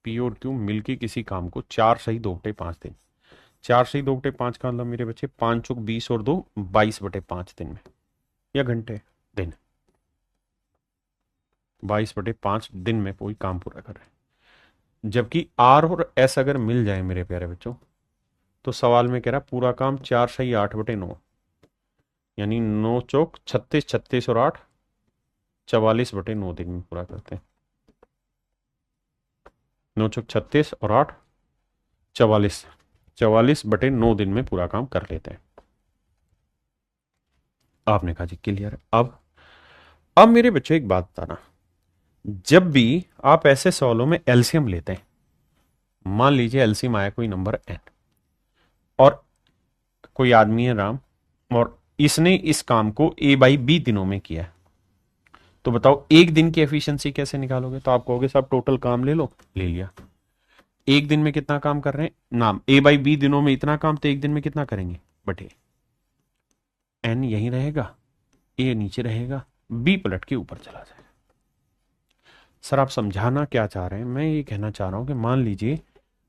पी और क्यू मिलके किसी काम को 4 सही 2 बटे 5 दिन, 4 सही 2 बटे 5 का मतलब मेरे बच्चे 5 चौक 20 और 2 22 बटे 5 दिन में, या घंटे, दिन, 22 बटे 5 दिन में कोई काम पूरा कर रहे हैं। जबकि आर और एस अगर मिल जाए मेरे प्यारे बच्चों, तो सवाल में कह रहा पूरा काम 4 सही 8 बटे 9, यानी 9 चौक 36, 36 और 8 44 बटे 9 दिन में पूरा करते हैं। 9 चौक 36 और 8 44, 44 बटे 9 दिन में पूरा काम कर लेते हैं। आपने कहा जी क्लियर। अब मेरे बच्चे एक बात बताना, जब भी आप ऐसे सवालों में एलसीएम लेते हैं, मान लीजिए एलसीएम आया कोई नंबर एन, और कोई आदमी है राम, और इसने इस काम को ए बाई बी दिनों में किया है, तो बताओ एक दिन की एफिशिएंसी कैसे निकालोगे। तो आप कहोगे साहब टोटल काम ले लो, ले लिया, एक दिन में कितना काम कर रहे हैं नाम, ए बाई बी दिनों में इतना काम, तो एक दिन में कितना करेंगे बटे एन, यही रहेगा, ए नीचे रहेगा, बी पलट के ऊपर चला जाएगा। सर आप समझाना क्या चाह रहे हैं, मैं ये कहना चाह रहा हूं कि मान लीजिए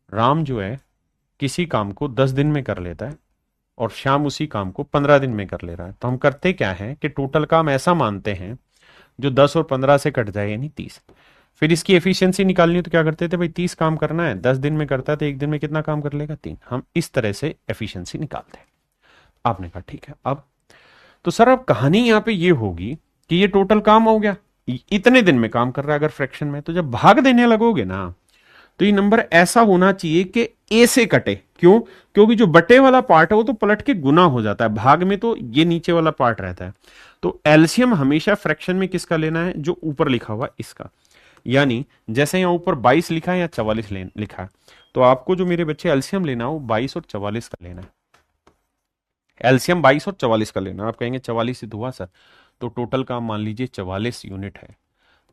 राम जो है किसी काम को 10 दिन में कर लेता है और श्याम उसी काम को 15 दिन में कर ले रहा है, तो हम करते क्या है कि टोटल काम ऐसा मानते हैं जो 10 और 15 से कट जाए, यानी 30। फिर इसकी एफिशिएंसी निकालनी है तो क्या करते थे भाई, 30 काम करना है, 10 दिन में करता है तो एक दिन में कितना काम कर लेगा, 3। हम इस तरह से एफिशिएंसी निकालते हैं। आपने कहा ठीक है। अब तो सर अब कहानी यहां पे ये होगी कि ये टोटल काम हो गया, इतने दिन में काम कर रहा है अगर फ्रैक्शन में, तो जब भाग देने लगोगे ना, तो ये नंबर ऐसा होना चाहिए कि ए से कटे। क्यों? क्योंकि जो बटे वाला पार्ट है वो तो पलट के गुना हो जाता है, भाग में तो ये नीचे वाला पार्ट रहता है। तो एलसीएम हमेशा फ्रैक्शन में किसका लेना है, जो ऊपर लिखा हुआ इसका। यानी जैसे यहां ऊपर 22 लिखा है या 44 लिखा है, तो आपको जो मेरे बच्चे एलसीएम लेना हो 22 और 44 का लेना है। एलसीएम 22 और 44 का लेना। आप कहेंगे 44 ही तो हुआ सर, तो टोटल काम मान लीजिए 44 यूनिट है।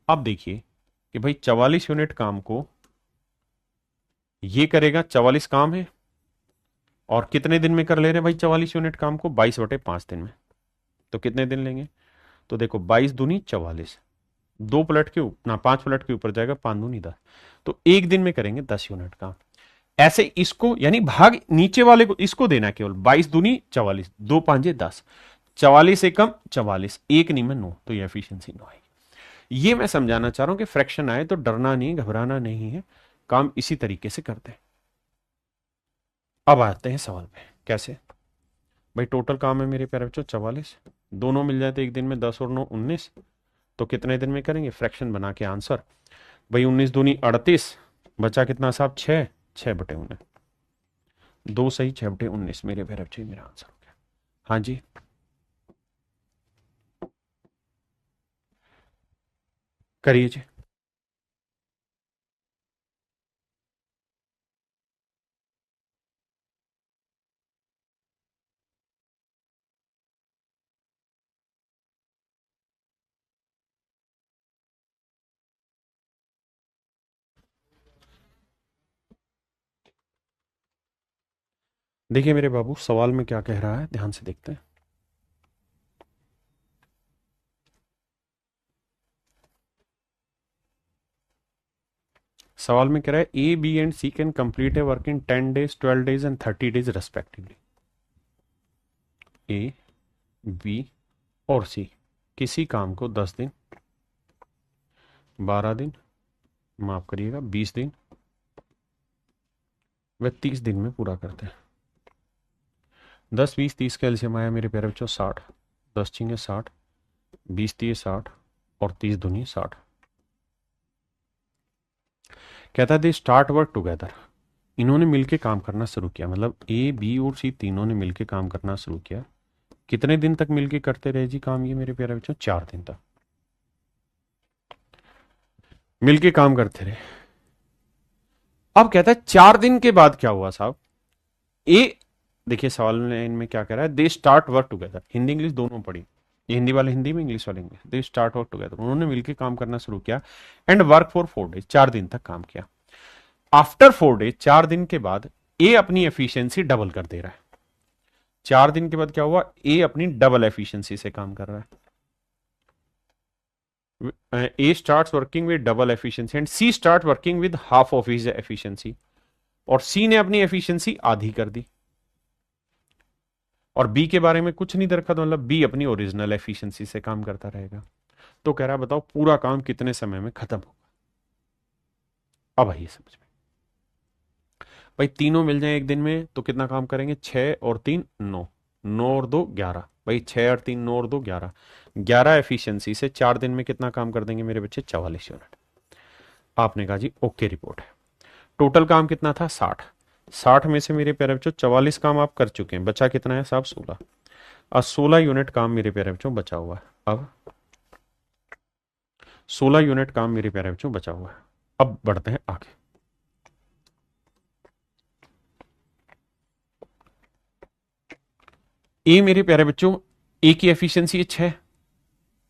अब देखिए कि भाई 44 यूनिट काम को ये करेगा, 44 काम है, और कितने दिन में कर ले रहे हैं भाई 44 यूनिट काम को, 22 बटे 5 दिन में। तो कितने दिन लेंगे, तो देखो 22 दूनी 44, दो पलट के ऊपर ना 5 पलट के ऊपर जाएगा, 5 दूनी 10, तो एक दिन में करेंगे 10 यूनिट काम। ऐसे इसको यानी भाग नीचे वाले को इसको देना है केवल 22 दूनी 44, 2 5 10, 44 एकम 44, एक नहीं में 9, तो ये एफिशिएंसी 9 आएगी। ये मैं समझाना चाह रहा हूं कि फ्रैक्शन आए तो डरना नहीं, घबराना नहीं है, काम इसी तरीके से करते हैं। अब आते हैं सवाल पे, कैसे भाई टोटल काम है मेरे प्यारे बच्चों 44, दोनों मिल जाए तो एक दिन में 10 और 9 19, तो कितने दिन में करेंगे, फ्रैक्शन बना के आंसर भाई 19 दूनी 38, बचा कितना साहब 6, 6/19, 2 सही 6/19 मेरे प्यारे बच्चों मेरा आंसर हो गया। हाँ जी करिए जी। देखिए मेरे बाबू सवाल में क्या कह रहा है, ध्यान से देखते हैं। सवाल में कह रहा है A B and C can complete a work in 10 days 12 days and 30 days respectively. A B और सी किसी काम को 10 दिन, 12 दिन, माफ करिएगा 20 दिन व 30 दिन में पूरा करते हैं। 10 20 30 का एलसीएम आया मेरे प्यारे बच्चों 60, 10 6 60, 20 3 60 और 30 दूनी 60। कहता है दे स्टार्ट वर्क टुगेदर, इन्होंने मिलके काम करना शुरू किया, मतलब ए बी और सी तीनों ने मिलके काम करना शुरू किया। कितने दिन तक मिलके करते रहे जी काम ये मेरे प्यारे बच्चों, 4 दिन तक मिलके काम करते रहे। अब कहता है 4 दिन के बाद क्या हुआ साहब, ए देखिए सवाल में इनमें क्या कह रहा है, they start work together, Hindi English दोनों पढ़ी, ये हिंदी वाले हिंदी में इंग्लिश वाले English, they start work together, उन्होंने मिलकर काम करना शुरू किया एंड वर्क फॉर 4 days, 4 दिन तक काम किया। आफ्टर 4 days 4 दिन के बाद ए अपनी एफिशिएंसी डबल कर दे रहा है। 4 दिन के बाद क्या हुआ, ए अपनी डबल एफिशिएंसी से काम कर रहा है। A start working with double efficiency and C start working with half of his efficiency, और सी ने अपनी एफिशिएंसी आधी कर दी, और बी के बारे में कुछ नहीं रखा, तो मतलब बी अपनी ओरिजिनल एफिशिएंसी से काम करता रहेगा। तो कह रहा है बताओ पूरा काम कितने समय में खत्म होगा। अब आइए समझ में, भाई तीनों मिल जाए एक दिन में तो कितना काम करेंगे, 6 और 3 9, 9 और 2 11, भाई 6 और 3 9 और 2 11, 11 एफिशिएंसी से 4 दिन में कितना काम कर देंगे मेरे बच्चे, 44 यूनिट। आपने कहा जी ओके रिपोर्ट है। टोटल काम कितना था 60, 60 में से मेरे प्यारे बच्चों 44 काम आप कर चुके हैं, बचा कितना है साहब 16, और 16 यूनिट काम मेरे प्यारे बच्चों बचा हुआ है। अब 16 यूनिट काम मेरे प्यारे बच्चों बचा हुआ है। अब बढ़ते हैं आगे। ए मेरे प्यारे बच्चों ए की एफिशिएंसी 6,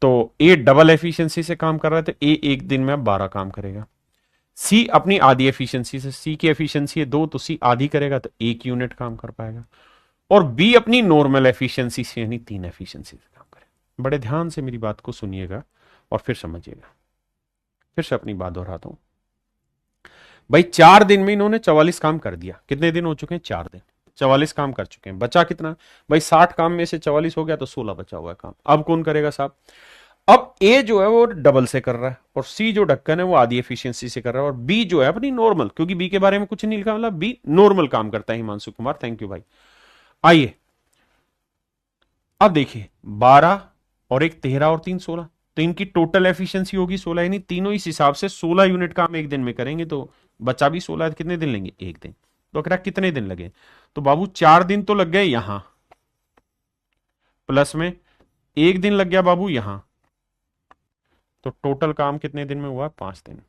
तो ए डबल एफिशिएंसी से काम कर रहा है, तो ए एक दिन में अब 12 काम करेगा। सी अपनी आधी एफिशिएंसी से, सी की एफिशिएंसी है 2, तो सी आधी करेगा तो 1 यूनिट काम कर पाएगा। और बी अपनी नॉर्मल एफिशिएंसी से यानी 3 एफिशिएंसी से काम करेगा। बड़े ध्यान से मेरी बात को सुनिएगा और फिर समझिएगा, फिर से अपनी बात दोहराता हूं। भाई 4 दिन में इन्होंने 44 काम कर दिया, कितने दिन हो चुके हैं, 4 दिन, 44 काम कर चुके हैं, बचा कितना, भाई 60 काम में से 44 हो गया तो 16 बचा हुआ है काम। अब कौन करेगा साहब, अब ए जो है वो डबल से कर रहा है, और सी जो ढक्कन है वो आधी एफिशिएंसी से कर रहा है, और बी जो है अपनी नॉर्मल, क्योंकि बी के बारे में कुछ नहीं लिखा, मतलब बी नॉर्मल काम करता है। हिमांशु कुमार थैंक यू भाई। आइए अब देखिए 12 और एक 13 और 3 16, तो इनकी टोटल एफिशिएंसी होगी 16, यानी तीनों इस हिसाब से 16 यूनिट काम एक दिन में करेंगे, तो बचा भी 16 है, कितने दिन लेंगे, एक दिन। तो अगर कितने दिन लगे, तो बाबू 4 दिन तो लग गए यहां, प्लस में एक दिन लग गया बाबू यहां, तो टोटल काम कितने दिन में हुआ, 5 दिन।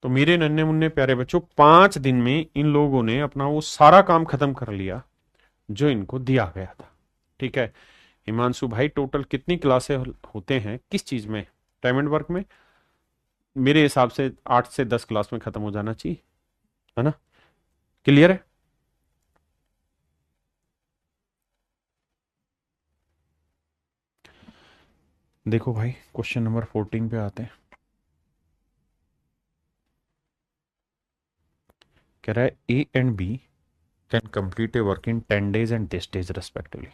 तो मेरे नन्हे मुन्ने प्यारे बच्चों 5 दिन में इन लोगों ने अपना वो सारा काम खत्म कर लिया जो इनको दिया गया था। ठीक है हिमांशु भाई, टोटल कितनी क्लासें होते हैं किस चीज में, टाइम एंड वर्क में, मेरे हिसाब से 8 से 10 क्लास में खत्म हो जाना चाहिए, है ना, क्लियर है। देखो भाई क्वेश्चन नंबर 14 पे आते हैं। कह रहा है A and B can complete a work in 10 days and 10 days respectively.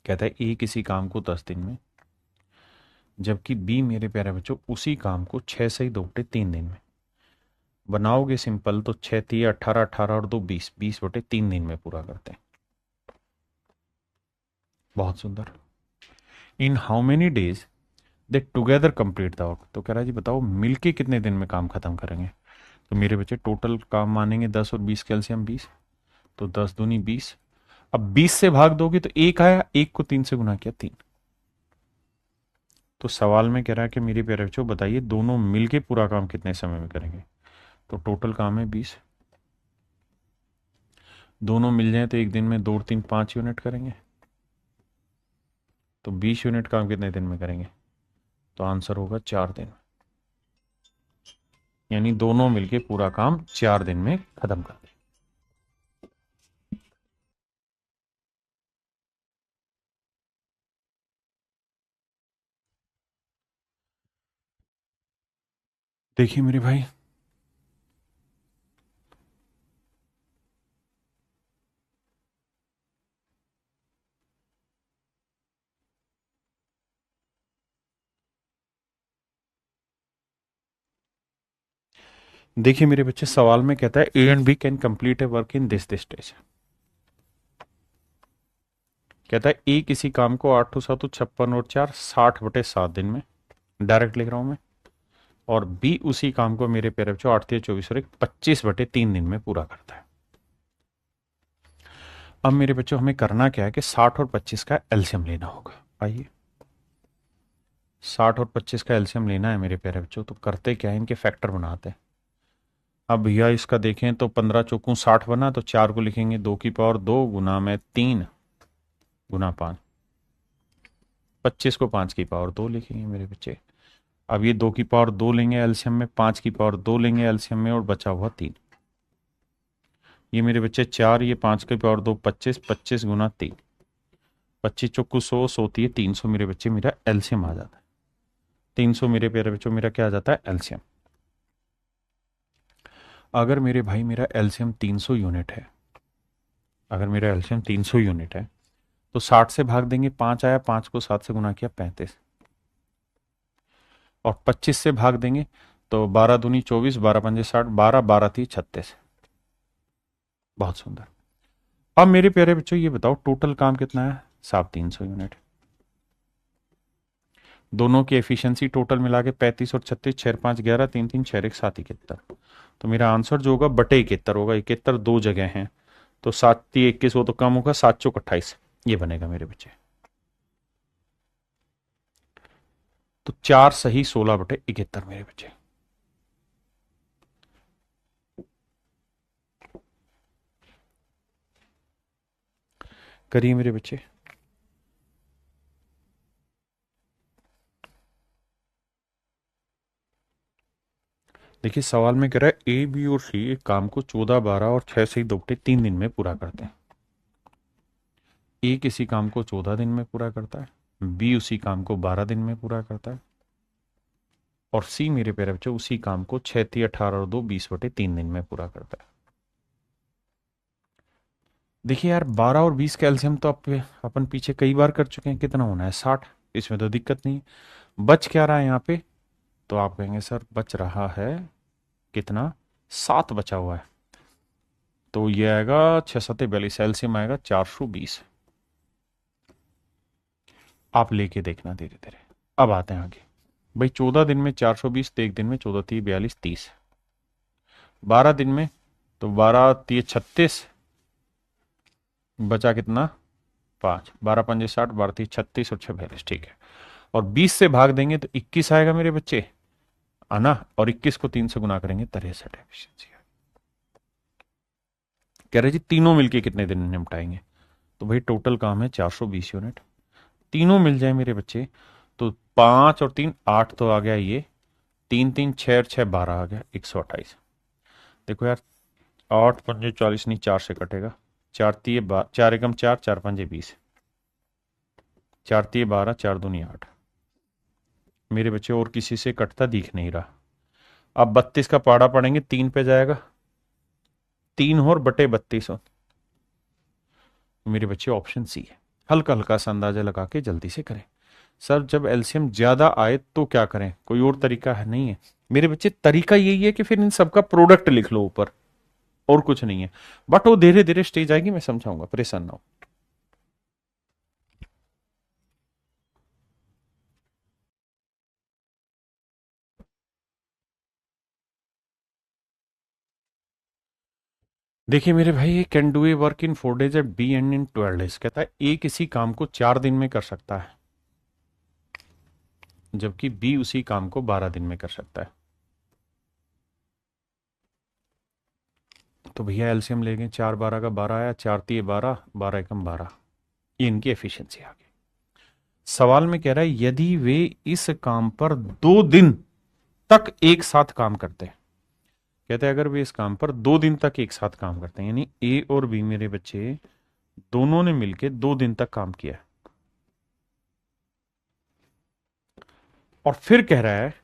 कहता है ए किसी काम को 10 दिन में, जबकि बी मेरे प्यारे बच्चों उसी काम को 6 से 2 बटे 3 दिन में। बनाओगे सिंपल तो 6 × 3 = 18, 18 और 2 20, 20/3 दिन में पूरा करते हैं। बहुत सुंदर। In how many days they together complete the work. तो कह रहा है जी बताओ मिलके कितने दिन में काम खत्म करेंगे। तो मेरे बच्चे टोटल काम मानेंगे 10 और 20 कैल्शियम 20, तो 10 दूनी 20। अब 20 से भाग दोगे तो एक आया, एक को 3 से गुना किया 3। तो सवाल में कह रहा है कि मेरे प्यारे बच्चों बताइए दोनों मिलके पूरा काम कितने समय में करेंगे। तो टोटल काम है 20, दोनों मिल जाए तो एक दिन में 2 और 3 5 यूनिट करेंगे। तो 20 यूनिट काम कितने दिन में करेंगे। तो आंसर होगा 4 दिन। यानी दोनों मिलके पूरा काम 4 दिन में खत्म कर दें। देखिए मेरे भाई, देखिए मेरे बच्चे सवाल में कहता है A and B can complete a work in this this stage. कहता है ए किसी काम को 8 × 7 = 56 और 4 60/7 दिन में, डायरेक्ट लिख रहा हूं मैं। और बी उसी काम को मेरे प्यारे बच्चों 8 × 3 = 24 और 1 25/3 दिन में पूरा करता है। अब मेरे बच्चों हमें करना क्या है कि 60 और 25 का एलसीएम लेना होगा। आइए 60 और 25 का एलसीएम लेना है मेरे प्यारे बच्चों। तो करते क्या है, इनके फैक्टर बनाते हैं। अब भैया इसका देखें तो 15 चौकू 60 बना, तो 4 को लिखेंगे 2 की पावर 2 गुना में 3 गुना 5, 25 को 5 की पावर 2 लिखेंगे मेरे बच्चे। अब ये 2 की पावर 2 लेंगे एलसीएम में, 5 की पावर 2 लेंगे एलसीएम में, और बचा हुआ 3। ये मेरे बच्चे 4, ये 5 की पावर 2 25, 25 गुना 3, 25 चौकू 100, 100 होती है 300 मेरे बच्चे, मेरा एलसीएम आ जाता है। 300 मेरे प्यारे बच्चों मेरा क्या आ जाता है, एलसीएम। अगर मेरे भाई मेरा एलसीएम 300 यूनिट है, अगर मेरा एलसीएम 300 यूनिट है तो 60 से भाग देंगे, 5 आया, 5 को 7 से गुना किया 35, और 25 से भाग देंगे तो 12 दूनी 24, 12 पंजे 60, 12 12 थी 36। बहुत सुंदर। अब मेरे प्यारे बच्चों ये बताओ टोटल काम कितना है, 350 यूनिट। दोनों की एफिशिएंसी टोटल मिला के 35 और 36, 6 5 11, 3 3 6 1 7 71। तो मेरा आंसर जो होगा बटे 71 होगा। 71 दो जगह हैं, तो 7 3 21 वो तो कम होगा, 7 चौक 28 ये बनेगा मेरे बच्चे। तो 4 सही 16/71 मेरे बच्चे। करिए मेरे बच्चे। देखिए सवाल में कह रहा है ए बी और सी एक काम को 14 12 और 6 सही 2/3 दिन में पूरा करते हैं। ए किसी काम को 14 दिन में पूरा करता है, बी उसी काम को 12 दिन में पूरा करता है, और सी मेरे प्यारे बच्चों उसी काम को 6 3 18 और 2 20/3 दिन में पूरा करता है। देखिए यार 12 और 20 कैल्शियम तो अपन पीछे कई बार कर चुके हैं, कितना होना है 60, इसमें तो दिक्कत नहीं। बच क्या रहा है यहाँ पे, तो आप कहेंगे सर बच रहा है कितना, 7 बचा हुआ है। तो ये आएगा 6 7 42, एलसीएम आएगा 420। आप लेके देखना धीरे धीरे। अब आते हैं आगे। भाई 14 दिन में 420, तो एक दिन में 14 3 42 30, 12 दिन में तो 12 3 36, बचा कितना 5, 12 5 60, 12 3 36 और 6 42, ठीक है। और 20 से भाग देंगे तो 21 आएगा मेरे बच्चे, आना, और 21 को 3 से गुना करेंगे 63 एफिशिएंसी। कह रहे जी तीनों मिलके कितने दिन में निपटाएंगे। तो भाई टोटल काम है 420 यूनिट, तीनों मिल जाए मेरे बच्चे तो 5 और 3 8 तो आ गया, ये 3 3 6 और 6 12 आ गया 128। देखो यार 8 पंजे 40 नहीं, 4 से कटेगा, 4 3 4 एकम 4, 4 पंजे 20, 4 3 12, 4 दूनी 8। मेरे बच्चे और किसी से कटता दिख नहीं रहा। अब 32 का पाड़ा पड़ेंगे, 3 पे जाएगा, 3 और बटे 32 हो। मेरे बच्चे ऑप्शन सी है। हल्का हल्का सा अंदाजा लगा के जल्दी से करें। सर जब एलसीएम ज्यादा आए तो क्या करें, कोई और तरीका है? नहीं है मेरे बच्चे, तरीका यही है कि फिर इन सबका प्रोडक्ट लिख लो ऊपर, और कुछ नहीं है। बट वो धीरे धीरे स्टेज आएगी, मैं समझाऊंगा, परेशान ना हो। देखिए मेरे भाई, can do a work in 4 days at B and in 12 days। कहता है ए किसी काम को 4 दिन में कर सकता है, जबकि बी उसी काम को 12 दिन में कर सकता है। तो भैया एलसीएम लेंगे, 4 12 का 12 आया, 4 3 12, 12 एकम 12। ये इनकी एफिशिएंसी आ गई। सवाल में कह रहा है यदि वे इस काम पर 2 दिन तक एक साथ काम करते हैं। कहते हैं अगर वे इस काम पर 2 दिन तक एक साथ काम करते हैं, यानी ए और बी मेरे बच्चे दोनों ने मिलकर 2 दिन तक काम किया है, और फिर कह रहा है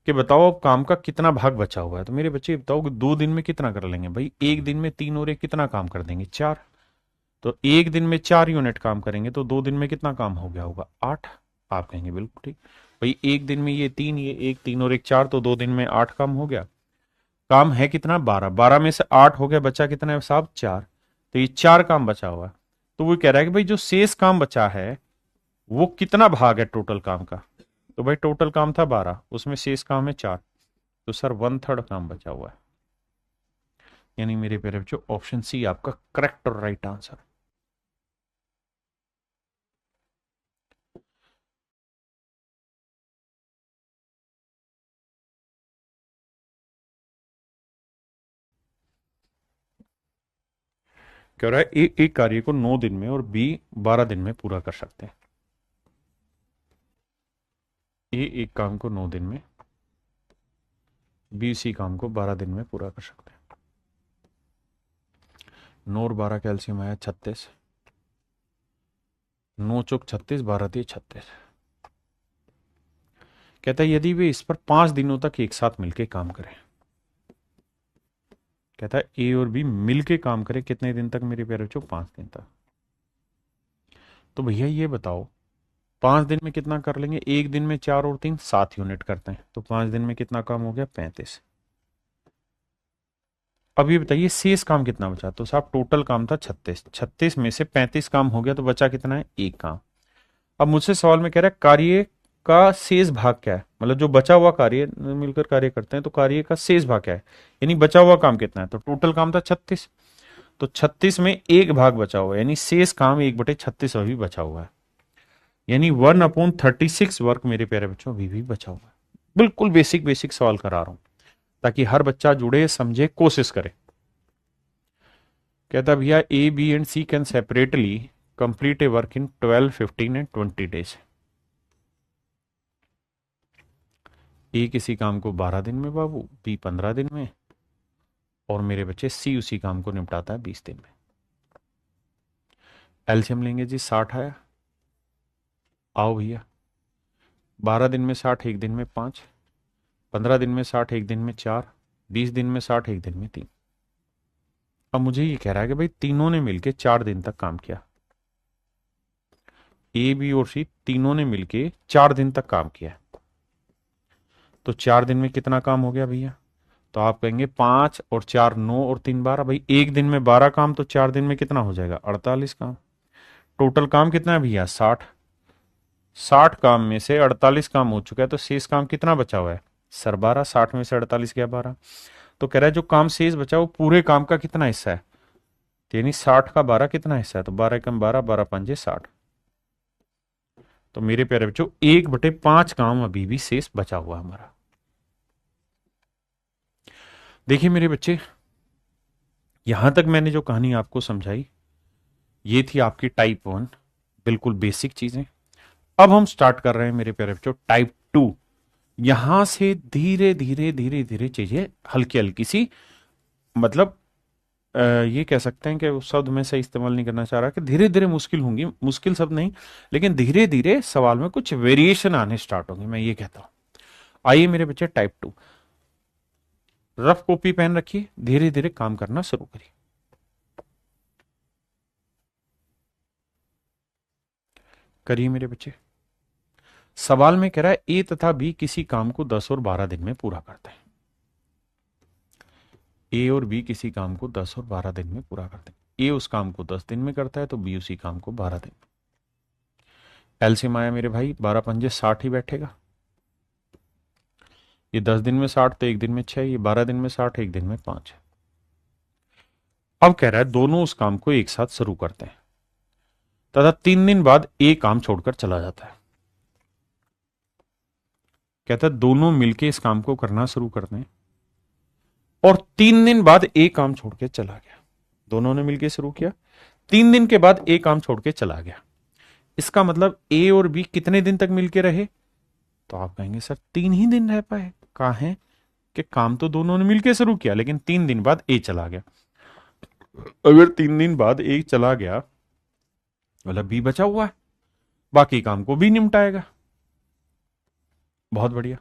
कि बताओ अब काम का कितना भाग बचा हुआ है। तो मेरे बच्चे बताओ कि 2 दिन में कितना कर लेंगे भाई, एक दिन में 3 और एक कितना काम कर देंगे, 4। तो एक दिन में 4 यूनिट काम करेंगे तो 2 दिन में कितना काम हो गया होगा, 8। आप कहेंगे बिल्कुल ठीक भाई, एक दिन में ये 3, ये एक 3 और एक 4, तो 2 दिन में 8 काम हो गया। काम है कितना, 12, 12 में से 8 हो गया, बचा कितना है साहब, 4। तो ये 4 काम बचा हुआ है। तो वो कह रहा है कि भाई जो शेष काम बचा है वो कितना भाग है टोटल काम का। तो भाई टोटल काम था 12, उसमें शेष काम है 4, तो सर 1/3 काम बचा हुआ है। यानी मेरे प्यारे बच्चों ऑप्शन सी आपका करेक्ट और राइट आंसर। कह रहा है ए एक कार्य को 9 दिन में और बी 12 दिन में पूरा कर सकते हैं। ए एक काम को 9 दिन में, बी सी काम को 12 दिन में पूरा कर सकते हैं। 9 और 12 कैल्शियम आया 36, 9 चौक 36, 12 3 36। कहता है यदि वे इस पर 5 दिनों तक एक साथ मिलकर काम करें। कहता है ए और बी मिलके काम करें कितने दिन तक मेरे प्यारे बच्चों, 5 दिन तक। तो भैया ये बताओ 5 दिन में कितना कर लेंगे, एक दिन में 4 और 3 7 यूनिट करते हैं, तो 5 दिन में कितना काम हो गया, 35। अब ये बताइए शेष काम कितना बचा। तो साहब टोटल काम था 36, 36 में से 35 काम हो गया, तो बचा कितना है, एक काम। अब मुझसे सवाल में कह रहा है कार्य का शेष भाग क्या है, मतलब जो बचा हुआ कार्य मिलकर कार्य करते हैं तो कार्य का शेष भाग क्या है, यानी बचा हुआ काम कितना है। तो टोटल काम था 36, तो 36 में एक भाग बचा हुआ है, यानी शेष काम 1/36 अभी बचा हुआ है, यानी 1/36 वर्क मेरे प्यारे बच्चों अभी भी बचा हुआ है। बिल्कुल बेसिक बेसिक सवाल करा रहा हूं ताकि हर बच्चा जुड़े, समझे, कोशिश करे। कहता भैया A B and C can separately complete a work in 12 15 and 20 days। A किसी काम को 12 दिन में बाबू, बी 15 दिन में, और मेरे बच्चे सी उसी काम को निपटाता है 20 दिन में। एलसीएम लेंगे जी, 60 आया। आओ भैया, 12 दिन में 60, एक दिन में 5, 15 दिन में 60, एक दिन में 4, 20 दिन में 60, एक दिन में 3। अब मुझे ये कह रहा है कि भाई तीनों ने मिलके 4 दिन तक काम किया, ए बी और सी तीनों ने मिलके 4 दिन तक काम किया, तो 4 दिन में कितना काम हो गया भैया। तो आप कहेंगे 5 और 4 9 और 3 12, भाई एक दिन में 12 काम, तो 4 दिन में कितना हो जाएगा, 48 काम। टोटल काम कितना है भैया, 60। 60 काम में से 48 काम हो चुका है, तो शेष काम कितना बचा हुआ है, सर 12। 60 में से 48 गया 12, तो कह रहा है जो काम शेष बचा वो पूरे काम का कितना हिस्सा है, तो यानी 60 का 12 कितना हिस्सा है, तो 12 कम 12, 12 पंजे 60। तो मेरे प्यारे बच्चों 1/5 काम अभी भी शेष बचा हुआ हमारा। देखिए मेरे बच्चे, यहां तक मैंने जो कहानी आपको समझाई ये थी आपकी टाइप 1, बिल्कुल बेसिक चीजें। अब हम स्टार्ट कर रहे हैं मेरे प्यारे बच्चों टाइप 2। यहां से धीरे धीरे धीरे धीरे चीजें हल्की हल्की सी, मतलब ये कह सकते हैं कि उस शब्द में सही इस्तेमाल नहीं करना चाह रहा कि धीरे धीरे मुश्किल होंगी, मुश्किल शब्द नहीं, लेकिन धीरे धीरे सवाल में कुछ वेरिएशन आने स्टार्ट होंगे, मैं ये कहता हूं। आइए मेरे बच्चे, टाइप 2, रफ कॉपी पेन रखिए, धीरे धीरे काम करना शुरू करिए। करिए मेरे बच्चे। सवाल में कह रहा है ए तथा बी किसी काम को 10 और 12 दिन में पूरा करते हैं। ए और बी किसी काम को 10 और 12 दिन में पूरा करते हैं। ए उस काम को 10 दिन में करता है तो बी उसी काम को 12 दिन में। एलसीएम आया मेरे भाई, 12 पंजे 60 ही बैठेगा। ये 10 दिन में 60 तो एक दिन में 6, ये 12 दिन में 60 एक दिन में 5। अब कह रहा है दोनों उस काम को एक साथ शुरू करते हैं तथा 3 दिन बाद ए काम छोड़कर चला जाता है। कहता है दोनों मिलके इस काम को करना शुरू करते हैं और 3 दिन बाद ए काम छोड़ के चला गया। दोनों ने मिलके शुरू किया, 3 दिन के बाद ए काम छोड़ के चला गया। इसका मतलब ए और बी कितने दिन तक मिलके रहे? तो आप कहेंगे सर 3 ही दिन रह पाए। कहा है कि काम तो दोनों ने मिलके शुरू किया, लेकिन 3 दिन बाद ए चला गया। अगर 3 दिन बाद ए चला गया मतलब बी बचा हुआ है, बाकी काम को भी निपटाएगा। बहुत बढ़िया।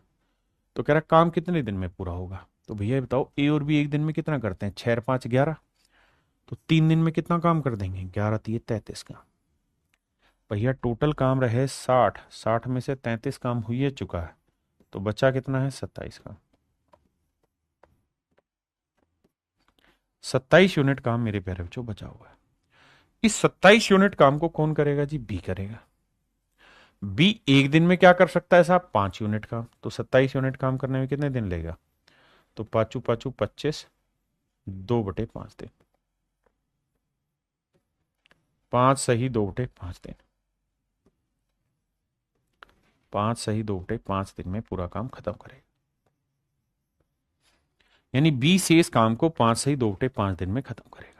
तो कह रहा काम कितने दिन में पूरा होगा? तो भैया बताओ ए और बी एक दिन में कितना करते हैं? 6 और 5 11। तो 3 दिन में कितना काम कर देंगे? 11 3 33 का। भैया टोटल काम रहे 60, 60 में से 33 काम हो ही चुका है, तो बचा कितना है? 27 का। 27 यूनिट काम मेरे प्यारे बच्चों बचा हुआ है। इस 27 यूनिट काम को कौन करेगा जी? बी करेगा। बी एक दिन में क्या कर सकता है साहब? 5 यूनिट काम। तो 27 यूनिट काम करने में कितने दिन लेगा? तो 5 5 25, 2/5 दिन। 5 सही 2/5 दिन। 5 सही 2/5 दिन में पूरा काम खत्म करेगा। यानी बी से इस काम को 5 सही 2/5 दिन में खत्म करेगा।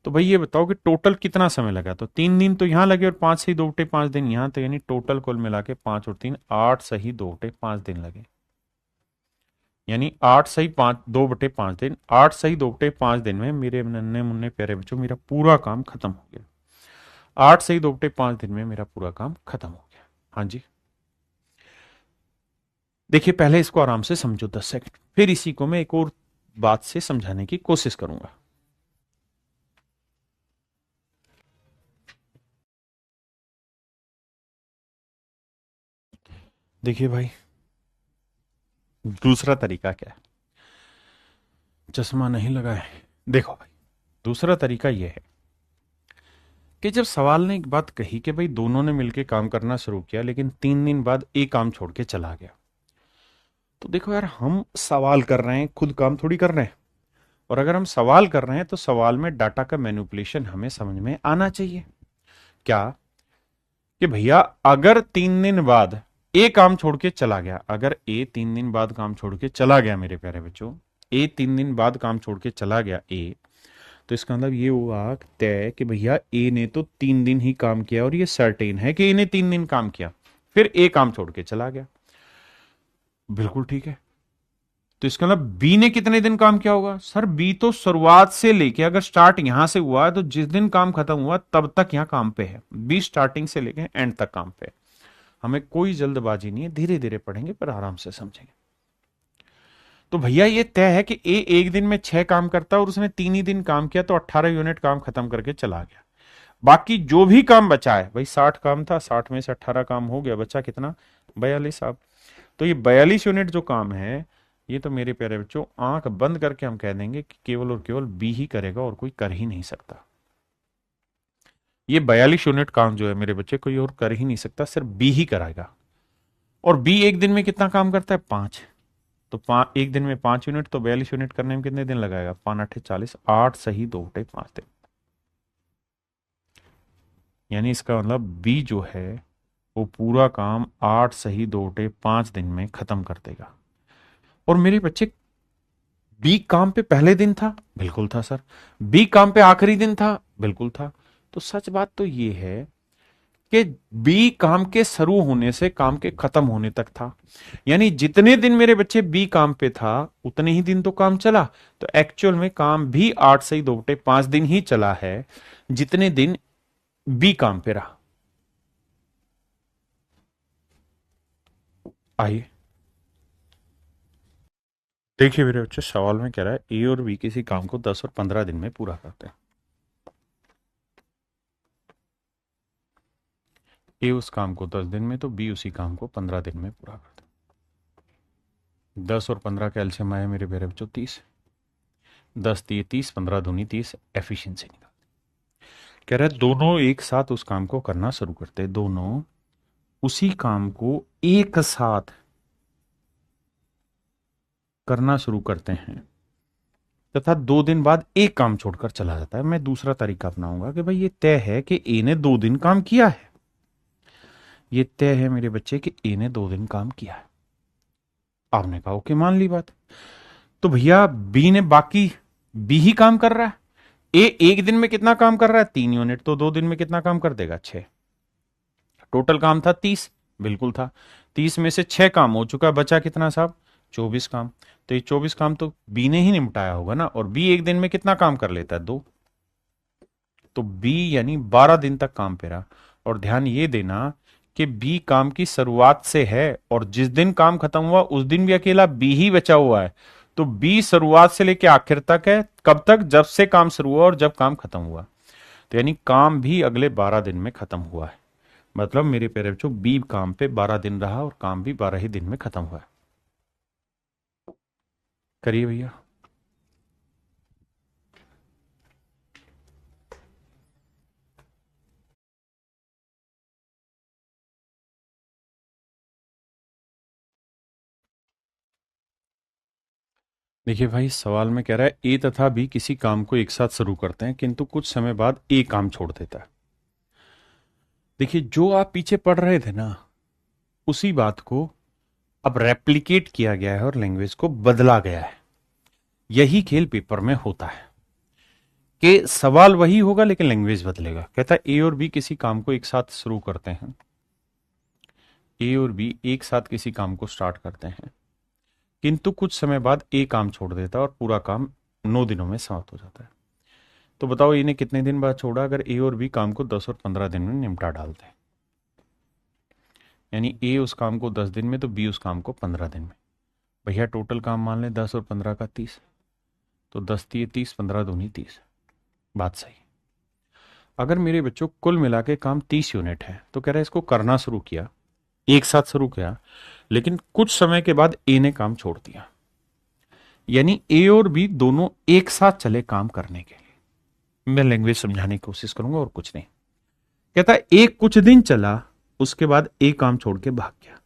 तो भाई ये बताओ कि टोटल कितना समय लगा? तो 3 दिन तो यहां लगे और 5 सही 2/5 दिन यहां, तो यानी टोटल कुल मिला के 5 और 3 8 सही 2/5 दिन लगे। यानी 8 सही 2/5 दिन, 8 सही 2/5 दिन में मेरे नन्हे मुन्ने प्यारे बच्चों मेरा पूरा काम खत्म हो गया। 8 सही 2/5 दिन में मेरा पूरा काम खत्म हो गया। हाँ जी, देखिए पहले इसको आराम से समझो 10 सेकंड, फिर इसी को मैं एक और बात से समझाने की कोशिश करूंगा। देखिए भाई, दूसरा तरीका क्या है? चश्मा नहीं लगा है। देखो भाई, दूसरा तरीका यह है कि जब सवाल ने एक बात कही कि भाई दोनों ने मिलकर काम करना शुरू किया, लेकिन 3 दिन बाद एक काम छोड़ के चला गया, तो देखो यार, हम सवाल कर रहे हैं, खुद काम थोड़ी कर रहे हैं। और अगर हम सवाल कर रहे हैं तो सवाल में डाटा का मैनिपुलेशन हमें समझ में आना चाहिए। क्या? कि भैया अगर 3 दिन बाद ए काम छोड़ के चला गया, अगर ए 3 दिन बाद काम छोड़ के चला गया मेरे प्यारे बच्चों, ए 3 दिन बाद काम छोड़ के चला गया ए, तो इसका मतलब ये हुआ तय कि भैया ए ने तो 3 दिन ही काम किया और ये सर्टेन है कि ए ने 3 दिन काम किया, फिर ए काम छोड़ के चला गया। बिल्कुल ठीक है। तो इसका मतलब बी ने कितने दिन काम किया होगा? सर बी तो शुरुआत से लेके, अगर स्टार्ट यहां से हुआ है तो जिस दिन काम खत्म हुआ तब तक यहां काम पे है। बी स्टार्टिंग से लेके एंड तक काम पे है। हमें कोई जल्दबाजी नहीं है, धीरे धीरे पढ़ेंगे पर आराम से समझेंगे। तो भैया ये तय है कि ए एक दिन में 6 काम करता है और उसने 3 ही दिन काम किया, तो 18 यूनिट काम खत्म करके चला गया। बाकी जो भी काम बचा है, भाई 60 काम था, 60 में से 18 काम हो गया, बचा कितना? 42 साहब। तो ये 42 यूनिट जो काम है, ये तो मेरे प्यारे बच्चों आंख बंद करके हम कह देंगे कि केवल और केवल बी ही करेगा और कोई कर ही नहीं सकता। ये 42 यूनिट काम जो है मेरे बच्चे, कोई और कर ही नहीं सकता, सिर्फ बी ही कराएगा। और बी एक दिन में कितना काम करता है? 5। तो एक दिन में 5 यूनिट, तो 42 यूनिट करने में कितने दिन लगाएगा? 5 8 40, 8 सही 2/5 दिन। यानी इसका मतलब बी जो है वो पूरा काम 8 सही 2/5 दिन में खत्म कर देगा। और मेरे बच्चे, बी काम पे पहले दिन था? बिल्कुल था सर। बी काम पे आखिरी दिन था? बिल्कुल था। तो सच बात तो ये है कि बी काम के शुरू होने से काम के खत्म होने तक था। यानी जितने दिन मेरे बच्चे बी काम पे था उतने ही दिन तो काम चला। तो एक्चुअल में काम भी 8 से 2 बटे 5 दिन ही चला है जितने दिन बी काम पे रहा। आइए देखिए मेरे बच्चे, सवाल में कह रहा है ए और बी किसी काम को 10 और 15 दिन में पूरा करते हैं। ए उस काम को 10 दिन में तो बी उसी काम को 15 दिन में पूरा करते हैं। 10 और 15 का एलसीएम आया मेरे प्यारे बच्चों 30। 10 दिए 30, 15 दूनी 30, एफिशिएंसी निकाल। कह रहा है दोनों एक साथ उस काम को करना शुरू करते हैं, दोनों उसी काम को एक साथ करना शुरू करते हैं तथा 2 दिन बाद एक काम छोड़कर चला जाता है। मैं दूसरा तरीका अपनाऊंगा कि भाई ये तय है कि ए ने 2 दिन काम किया है। ये तय है मेरे बच्चे कि ए ने 2 दिन काम किया है। आपने कहा ओके, मान ली बात। तो भैया बी ही काम कर रहा है। ए एक दिन में कितना काम कर रहा है? 3 यूनिट। तो 2 दिन में कितना काम कर देगा? 6। टोटल काम था 30, बिल्कुल था। 30 में से 6 काम हो चुका, बचा कितना साहब? 24 काम। तो ये 24 काम तो बी ने ही निपटाया होगा ना। और बी एक दिन में कितना काम कर लेता है? 2। तो बी यानी 12 दिन तक काम पे रहा। और ध्यान ये देना कि बी काम की शुरुआत से है और जिस दिन काम खत्म हुआ उस दिन भी अकेला बी ही बचा हुआ है। तो बी शुरुआत से लेकर आखिर तक है। कब तक? जब से काम शुरू हुआ और जब काम खत्म हुआ। तो यानी काम भी अगले 12 दिन में खत्म हुआ है। मतलब मेरे प्यारे बच्चों, बी काम पे 12 दिन रहा और काम भी 12 ही दिन में खत्म हुआ है। करिए भैया। देखिए भाई, सवाल में कह रहा है ए तथा बी किसी काम को एक साथ शुरू करते हैं किंतु कुछ समय बाद ए काम छोड़ देता है। देखिए, जो आप पीछे पढ़ रहे थे ना, उसी बात को अब रेप्लिकेट किया गया है और लैंग्वेज को बदला गया है। यही खेल पेपर में होता है कि सवाल वही होगा लेकिन लैंग्वेज बदलेगा। कहता है ए और बी किसी काम को एक साथ शुरू करते हैं। ए और बी एक साथ किसी काम को स्टार्ट करते हैं किंतु कुछ समय बाद ए काम छोड़ देता है और पूरा काम 9 दिनों में समाप्त हो जाता है। तो बताओ ए ने कितने दिन बाद छोड़ा? अगर ए और बी काम को 10 और 15 दिन में निपटा डालते हैं, यानी ए उस काम को 10 दिन में तो बी उस काम को 15 दिन में। भैया टोटल काम मान लें 10 और 15 का 30। तो 10 दिए 30, 15 दूनी 30। बात सही। अगर मेरे बच्चों कुल मिला के काम 30 यूनिट है तो कह रहा है इसको करना शुरू किया, एक साथ शुरू किया, लेकिन कुछ समय के बाद ए ने काम छोड़ दिया। यानी ए और बी दोनों एक साथ चले काम करने के लिए। मैं लैंग्वेज समझाने की कोशिश करूंगा और कुछ नहीं। कहता है एक कुछ दिन चला, उसके बाद ए काम छोड़ के भाग गया।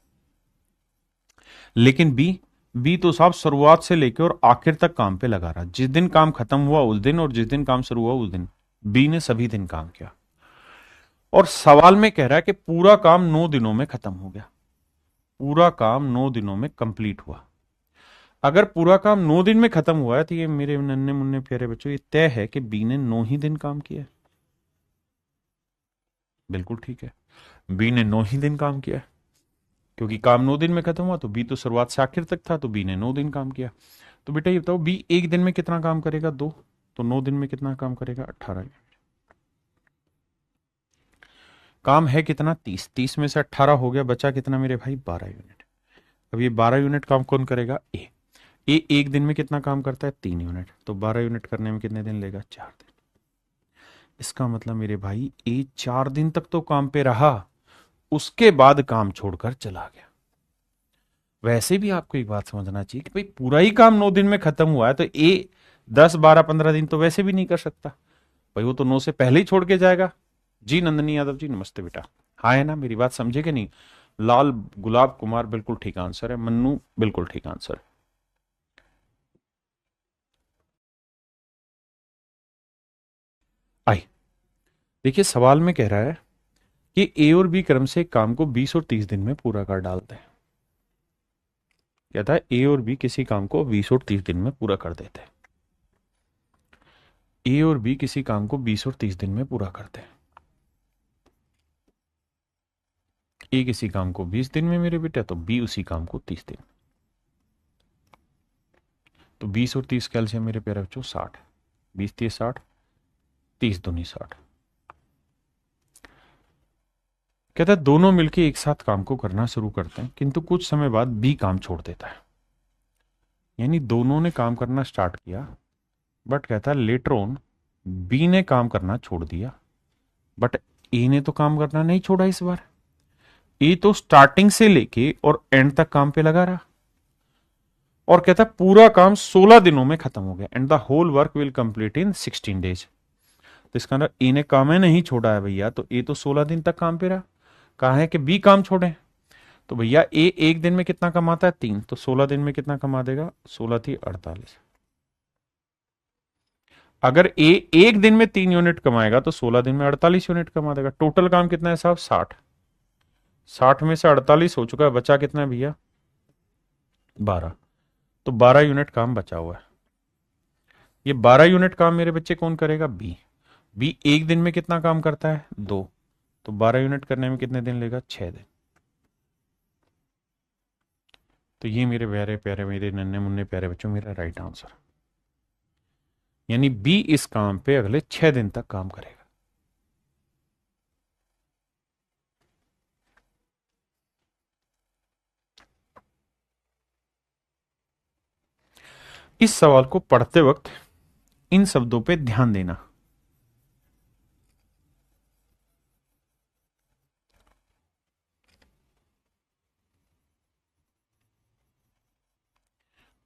लेकिन बी तो साहब शुरुआत से लेकर और आखिर तक काम पे लगा रहा। जिस दिन काम खत्म हुआ उस दिन और जिस दिन काम शुरू हुआ उस दिन बी ने सभी दिन काम किया। और सवाल में कह रहा है कि पूरा काम 9 दिनों में खत्म हो गया। पूरा काम 9 दिनों में कंप्लीट हुआ। अगर पूरा काम 9 दिन में खत्म हुआ है तो ये मेरे नन्हे मुन्ने प्यारे बच्चों, ये तय है कि बी ने 9 ही दिन काम किया है। बिल्कुल ठीक है, बी ने 9 ही दिन काम किया है क्योंकि काम 9 दिन में खत्म हुआ। तो बी तो शुरुआत से आखिर तक था, तो बी ने 9 दिन काम किया। तो बेटा ये बताओ, बी एक दिन में कितना काम करेगा? 2। तो 9 दिन में कितना काम करेगा? 18। काम है कितना? 30। 30 में से 18 हो गया, बचा कितना मेरे भाई? 12 यूनिट। अब ये 12 यूनिट काम कौन करेगा? ए। एक दिन में कितना काम करता है? 3 यूनिट। तो 12 यूनिट करने में कितने दिन लेगा? 4 दिन। इसका मतलब मेरे भाई ए 4 दिन तक तो काम पे रहा, उसके बाद काम छोड़कर चला गया। वैसे भी आपको एक बात समझना चाहिए कि भाई पूरा ही काम 9 दिन में खत्म हुआ है तो ए 10, 12, 15 दिन तो वैसे भी नहीं कर सकता भाई, वो तो 9 से पहले ही छोड़ के जाएगा। जी नंदनी यादव जी, नमस्ते बेटा। हाँ है ना, मेरी बात समझे कि नहीं? लाल गुलाब कुमार बिल्कुल ठीक आंसर है। मन्नू बिल्कुल ठीक आंसर है। आई देखिए, सवाल में कह रहा है कि ए और बी क्रम से एक काम को 20 और 30 दिन में पूरा कर डालते हैं। कहता है ए और बी किसी काम को 20 और 30 दिन में पूरा कर देते हैं। ए और बी किसी काम को 20 और 30 दिन में पूरा करते हैं। ए किसी काम को 20 दिन में मेरे बेटे, तो बी उसी काम को 30 दिन। तो 20 और 30 कैलसियम मेरे प्यारे बच्चों 60, 20 30 60, 30 दूनी 60। कहता है दोनों मिलके एक साथ काम को करना शुरू करते हैं, किंतु कुछ समय बाद बी काम छोड़ देता है। यानी दोनों ने काम करना स्टार्ट किया, बट कहता है लेटर ऑन बी ने काम करना छोड़ दिया, बट ए ने तो काम करना नहीं छोड़ा। इस बार ए तो स्टार्टिंग से लेके और एंड तक काम पे लगा रहा, और कहता है पूरा काम 16 दिनों में खत्म हो गया, and the whole work will complete in 16 days. तो इसका अंदर ए ने काम है नहीं छोड़ा है भैया, तो ए तो 16 दिन तक काम पे रहा। कहा है कि बी काम छोड़े, तो भैया ए एक दिन में कितना कमाता है 3, तो 16 दिन में कितना कमा देगा, 16 थी 48। अगर ए एक दिन में 3 यूनिट कमाएगा तो 16 दिन में 48 यूनिट कमा देगा। टोटल काम कितना है साहब 60, 60 में से 48 हो चुका है, बचा कितना है भैया 12, तो 12 यूनिट काम बचा हुआ है। ये 12 यूनिट काम मेरे बच्चे कौन करेगा, बी। बी एक दिन में कितना काम करता है 2, तो 12 यूनिट करने में कितने दिन लेगा 6 दिन। तो ये मेरे प्यारे प्यारे मेरे नन्हे मुन्ने प्यारे बच्चों मेरा राइट आंसर। यानी बी इस काम पे अगले 6 दिन तक काम करेगा। इस सवाल को पढ़ते वक्त इन शब्दों पे ध्यान देना।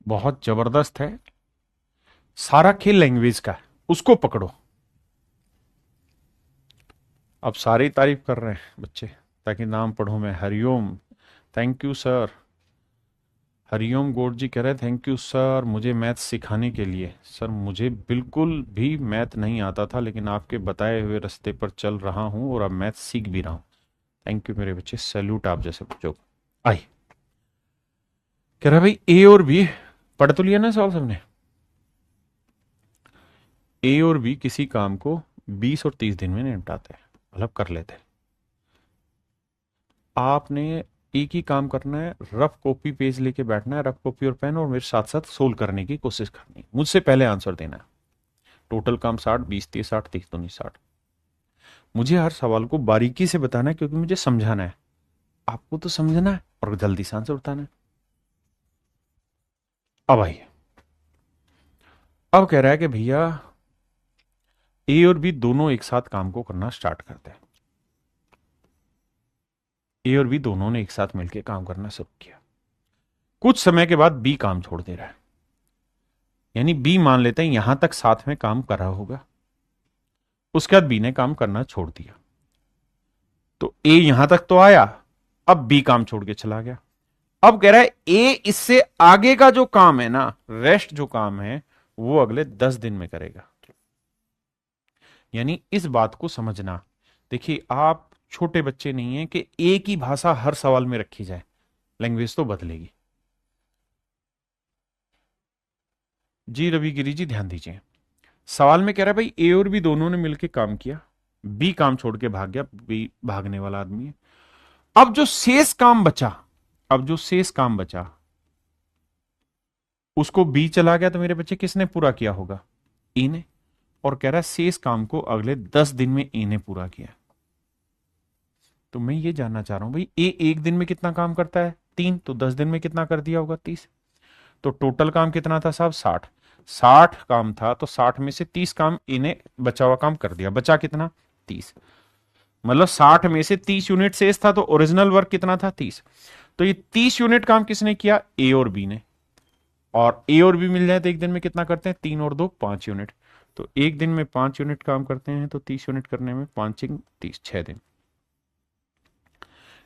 बहुत जबरदस्त है, सारा खेल लैंग्वेज का है, उसको पकड़ो। अब सारी तारीफ कर रहे हैं बच्चे ताकि नाम पढ़ूं मैं। Hariom, thank you sir. Hariom Gaur ji कह रहे हैं थैंक यू सर मुझे मैथ सिखाने के लिए। सर मुझे बिल्कुल भी मैथ नहीं आता था, लेकिन आपके बताए हुए रास्ते पर चल रहा हूं और अब मैथ सीख भी रहा हूं। थैंक यू मेरे बच्चे, सैल्यूट आप जैसे बच्चों को। आई कह रहा भाई ए और बी पढ़ तो लिया ना सवाल सबने। ए और बी किसी काम को 20 और 30 दिन में निपटाते हैं, मतलब कर लेते हैं। आपने एक ही काम करना है, रफ कॉपी पेज लेके बैठना है, रफ कॉपी और पेन, और मेरे साथ साथ सोल्व करने की कोशिश करनी है। मुझसे पहले आंसर देना है। टोटल काम 60, 20 30 60, 30 दूनी 60। मुझे हर सवाल को बारीकी से बताना है क्योंकि मुझे समझाना है, आपको तो समझना है और जल्दी से आंसर बताना है। अब आइए, अब कह रहा है कि भैया ए और बी दोनों एक साथ काम को करना स्टार्ट करते हैं। ए और बी दोनों ने एक साथ मिलकर काम करना शुरू किया। कुछ समय के बाद बी काम छोड़ दे रहा है, यानी बी मान लेते हैं यहां तक साथ में काम कर रहा होगा, उसके बाद बी ने काम करना छोड़ दिया। तो ए यहां तक तो आया, अब बी काम छोड़ के चला गया। अब कह रहा है ए इससे आगे का जो काम है ना, रेस्ट जो काम है वो अगले 10 दिन में करेगा। यानी इस बात को समझना। देखिए आप छोटे बच्चे नहीं हैं कि एक ही भाषा हर सवाल में रखी जाए, लैंग्वेज तो बदलेगी। जी रवि गिरी जी ध्यान दीजिए, सवाल में कह रहा है भाई ए और बी दोनों ने मिलकर काम किया, बी काम छोड़ के भाग गया, बी भागने वाला आदमी है। अब जो शेष काम बचा, अब जो शेष काम बचा उसको बी चला गया, तो मेरे बच्चे किसने पूरा किया होगा, ए ने। और कह रहा है शेष काम को अगले 10 दिन में ए ने पूरा किया। तो मैं ये जानना चाह रहा हूं भाई ए एक दिन में कितना काम करता है 3, तो 10 दिन में कितना कर दिया होगा 30। तो टोटल काम कितना था साहब 60, 60 काम था, तो 60 में से 30 काम ए ने बचा हुआ काम कर दिया, बचा कितना 30। मतलब 60 में से 30 यूनिट शेष था, तो ओरिजिनल वर्क कितना था 30। तो ये 30 यूनिट काम किसने किया, ए और बी ने। और ए और बी मिल जाए तो एक दिन में कितना करते हैं 3 और 2 5 यूनिट। तो एक दिन में 5 यूनिट काम करते हैं, तो 30 यूनिट करने में 5 30 6 दिन।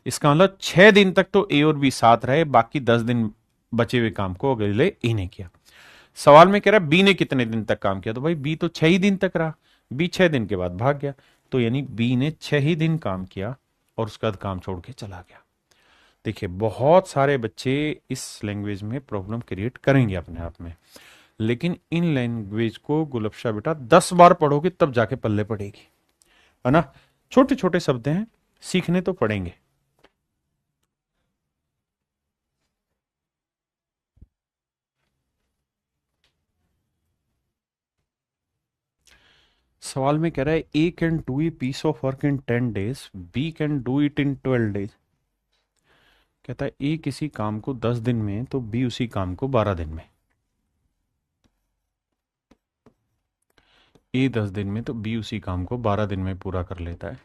इसका मतलब 6 दिन तक तो ए और बी साथ रहे, बाकी 10 दिन बचे हुए काम को अगले ए ने किया। सवाल में कह रहा है बी ने कितने दिन तक काम किया, तो भाई बी तो 6 ही दिन तक रहा, बी 6 दिन के बाद भाग गया, तो यानी बी ने 6 ही दिन काम किया और उसके बाद काम छोड़ के चला गया। देखिए बहुत सारे बच्चे इस लैंग्वेज में प्रॉब्लम क्रिएट करेंगे अपने आप में, लेकिन इन लैंग्वेज को गुलबशा बेटा 10 बार पढ़ोगे तब जाके पल्ले पड़ेगी, है ना। छोटे छोटे शब्द हैं, सीखने तो पड़ेंगे। सवाल में कह रहा है A can do a piece of work in 10 days, B can do it in 12 days। कहता है ए किसी काम को 10 दिन में तो बी उसी काम को 12 दिन में। ए 10 दिन में तो बी उसी काम को 12 दिन में पूरा कर लेता है।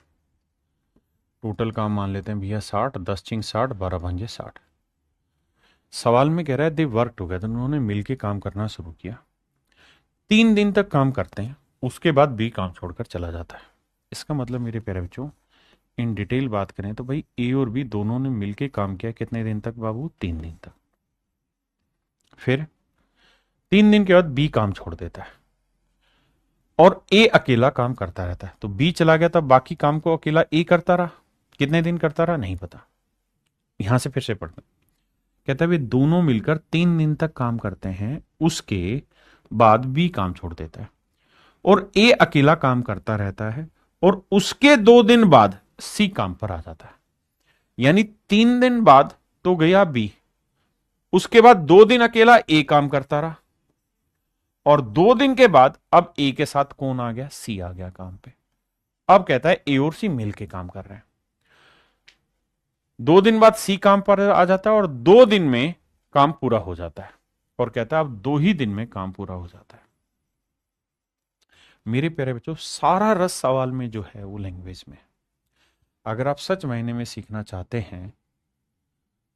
टोटल काम मान लेते हैं भैया 60, 10 चिंग 60, 12 भांजे 60। सवाल में कह रहा है दे वर्क टुगेदर, उन्होंने मिलके काम करना शुरू किया। 3 दिन तक काम करते हैं, उसके बाद बी काम छोड़कर चला जाता है। इसका मतलब मेरे प्यारे बच्चों इन डिटेल बात करें तो भाई ए और बी दोनों ने मिलके काम किया कितने दिन तक बाबू? 3 दिन तक। फिर 3 दिन के बाद बी काम छोड़ देता है और ए अकेला काम करता रहता है। तो बी चला गया तब बाकी काम को अकेला ए करता रहा। कितने दिन करता रहा नहीं पता। यहां से फिर से पढ़ते, कहता है वे दोनों मिलकर 3 दिन तक काम करते हैं, उसके बाद बी काम छोड़ देता है और ए अकेला काम करता रहता है और उसके 2 दिन बाद सी काम पर आ जाता है। यानी 3 दिन बाद तो गया बी, उसके बाद 2 दिन अकेला ए काम करता रहा और 2 दिन के बाद अब ए के साथ कौन आ गया? सी आ गया काम पे। अब कहता है ए और सी मिलके काम कर रहे हैं। 2 दिन बाद सी काम पर आ जाता है और 2 दिन में काम पूरा हो जाता है और कहता है अब 2 ही दिन में काम पूरा हो जाता है। मेरे प्यारे बच्चों सारा रस सवाल में जो है वो लैंग्वेज में। अगर आप सच मायने में सीखना चाहते हैं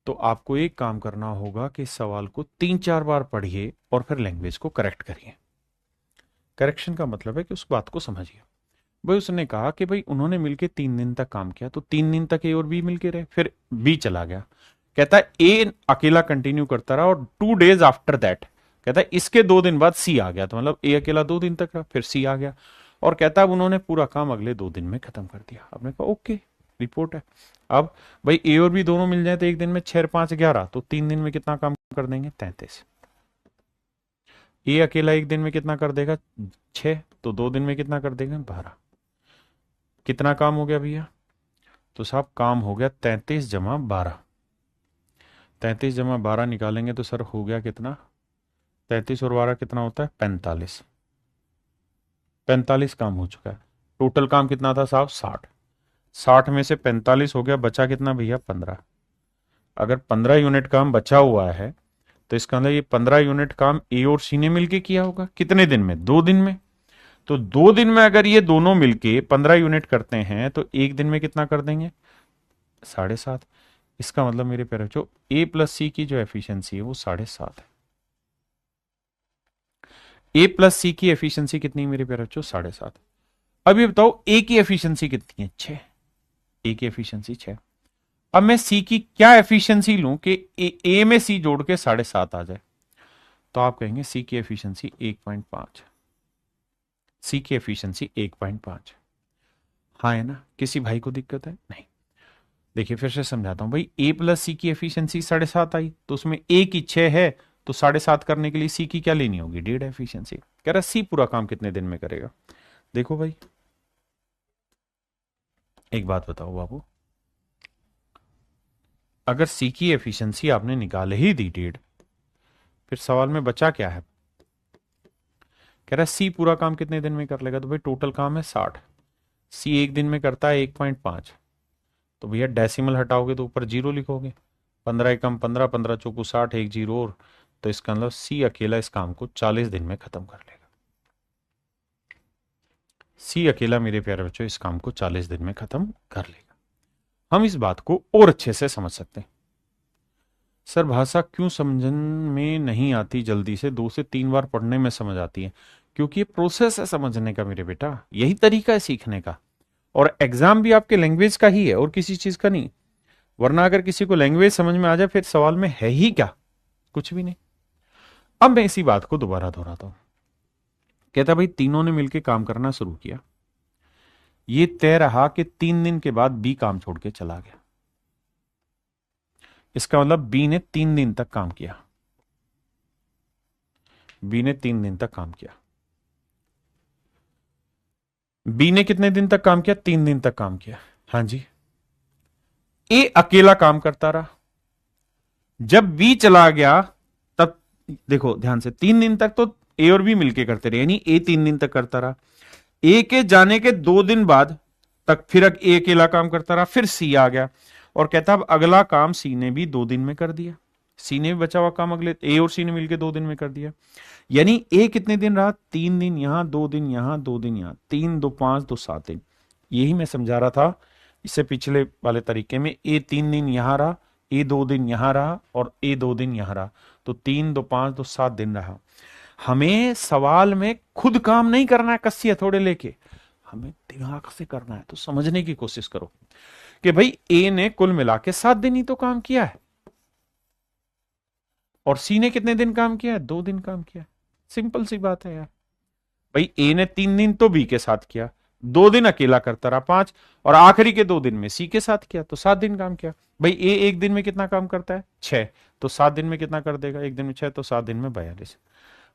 तो आपको एक काम करना होगा कि सवाल को 3-4 बार पढ़िए और फिर लैंग्वेज को करेक्ट करिए। करेक्शन का मतलब है कि उस बात को समझिए। भाई उसने कहा कि भाई उन्होंने मिलके 3 दिन तक काम किया, तो 3 दिन तक ए और बी मिलके रहे, फिर बी चला गया। कहता है ए अकेला कंटिन्यू करता रहा और 2 days आफ्टर दैट, कहता है इसके 2 दिन बाद सी आ गया। तो मतलब ए अकेला 2 दिन तक रहा, फिर सी आ गया और कहता है अब उन्होंने पूरा काम अगले 2 दिन में खत्म कर दिया। आपने कहा ओके रिपोर्ट है। अब भाई ए और बी दोनों मिल जाए तो एक दिन में 6 5 11, तो 3 दिन में कितना काम कर देंगे? 33। ए अकेला एक दिन में कितना कर देगा? 6, तो 2 दिन में कितना कर देगा? 12। कितना काम हो गया भैया? तो साहब काम हो गया 33 जमा 12। 33 जमा 12 निकालेंगे तो सर हो गया कितना? 33 और 12 कितना होता है? 45। 45 काम हो चुका है। टोटल काम कितना था साहब? 60। 60 में से 45 हो गया, बचा कितना भैया? 15। अगर 15 यूनिट काम बचा हुआ है तो इसका मतलब ये 15 यूनिट काम ए और सी ने मिलके किया होगा। कितने दिन में? 2 दिन में। तो 2 दिन में अगर ये दोनों मिलके 15 यूनिट करते हैं तो एक दिन में कितना कर देंगे? 7.5। इसका मतलब मेरे प्यारे बच्चों ए प्लस सी की जो एफिशिएंसी है वो 7.5 है। ए प्लस सी की एफिशिएंसी कितनी मेरे प्यारे बच्चों? 7.5। अब ये बताओ ए की एफिशिएंसी कितनी है? 6। ए की एफिशिएंसी 6। अब मैं सी की क्या एफिशिएंसी लूं कि ए में सी जोड़ के 7.5 आ जाए? तो आप कहेंगे सी की एफिशिएंसी 1.5। सी की एफिशिएंसी 1.5। हाँ है ना? किसी भाई को दिक्कत है? नहीं। देखिए फिर से समझाता हूं भाई, ए प्लस सी की एफिशिएंसी 7.5 आई तो उसमें ए की 6 है, तो 7.5 करने के लिए सी की क्या लेनी होगी? 1.5 एफिशिएंसी। कह रहा सी पूरा काम कितने दिन में करेगा? देखो भाई एक बात बताओ बाबू, अगर सी की एफिशिएंसी आपने निकाल ही दी 1.5, फिर सवाल में बचा क्या है? कह रहा सी पूरा काम कितने दिन में कर लेगा? तो भाई टोटल काम है 60, सी एक दिन में करता है 1.5, तो भैया डेसिमल हटाओगे तो ऊपर 0 लिखोगे। 15 एकम 15, 15 चौकू 60, एक 0 और, तो इसका मतलब सी अकेला इस काम को 40 दिन में खत्म कर लेगा। सी अकेला मेरे प्यारे बच्चों इस काम को 40 दिन में खत्म कर लेगा। हम इस बात को और अच्छे से समझ सकते हैं। सर भाषा क्यों समझन में नहीं आती जल्दी से? 2 से 3 बार पढ़ने में समझ आती है, क्योंकि ये प्रोसेस है समझने का मेरे बेटा, यही तरीका है सीखने का। और एग्जाम भी आपके लैंग्वेज का ही है और किसी चीज का नहीं। वरना अगर किसी को लैंग्वेज समझ में आ जाए फिर सवाल में है ही क्या? कुछ भी नहीं। अब मैं इसी बात को दोबारा दोहराता हूं। कहता भाई तीनों ने मिलकर काम करना शुरू किया, ये तय रहा कि 3 दिन के बाद बी काम छोड़ के चला गया। इसका मतलब बी ने 3 दिन तक काम किया। बी ने 3 दिन तक काम किया। बी ने कितने दिन तक काम किया? 3 दिन तक काम किया। हाँ जी। ए अकेला काम करता रहा। जब बी चला गया तब देखो ध्यान से, 3 दिन तक तो ए और बी मिलके करते रहे, यानी ए 3 दिन तक करता रहा। ए के जाने के 2 दिन बाद तक फिर ए अकेला काम करता रहा, फिर सी आ गया और कहता अब अगला काम सी ने भी 2 दिन में कर दिया। सी ने भी बचा हुआ काम अगले ए और सी ने मिलकर 2 दिन में कर दिया। यानी ए कितने दिन रहा? 3 दिन यहां, 2 दिन यहां, 2 दिन यहां, 3 2 5 2 7 दिन। यही मैं समझा रहा था इससे पिछले वाले तरीके में। ए 3 दिन यहां रहा, ए 2 दिन यहां रहा और ए 2 दिन यहां रहा, तो 3 2 5 2 7 दिन रहा। हमें सवाल में खुद काम नहीं करना है कस्सी हथौड़े लेके, हमें दिमाग से करना है। तो समझने की कोशिश करो कि भाई ए ने कुल मिला के 7 दिन ही तो काम किया है और सी ने कितने दिन काम किया है? 2 दिन काम किया है। सिंपल सी बात है यार। भाई ए ने 3 दिन तो बी के साथ किया, 2 दिन अकेला करता रहा 5, और आखिरी के 2 दिन में सी के साथ किया, तो 7 दिन काम किया। भाई ए एक दिन में कितना काम करता है? 6, तो 7 दिन में कितना कर देगा? एक दिन में 6, तो 7 दिन में 42।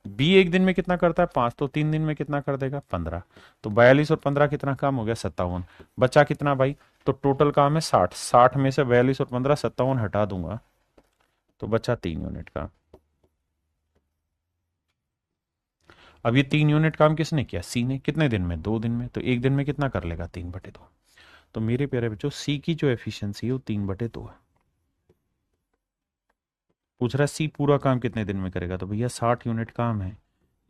बी एक दिन में कितना करता है? 5, तो 3 दिन में कितना कर देगा? 15, तो 42 और 15 कितना काम हो गया? 57। बचा कितना भाई? तो टोटल काम है 60, 60 में से 42 और 15 57 हटा दूंगा तो बचा 3 यूनिट का। अब ये 3 यूनिट काम किसने किया? सी ने। कितने दिन में? 2 दिन में। तो एक दिन में कितना कर लेगा? 3/2। तो मेरे प्यारे बच्चों सी की जो एफिशिएंसी है वो 3/2 है। पूछ रहा है सी पूरा काम कितने दिन में करेगा? तो भैया 60 यूनिट काम है,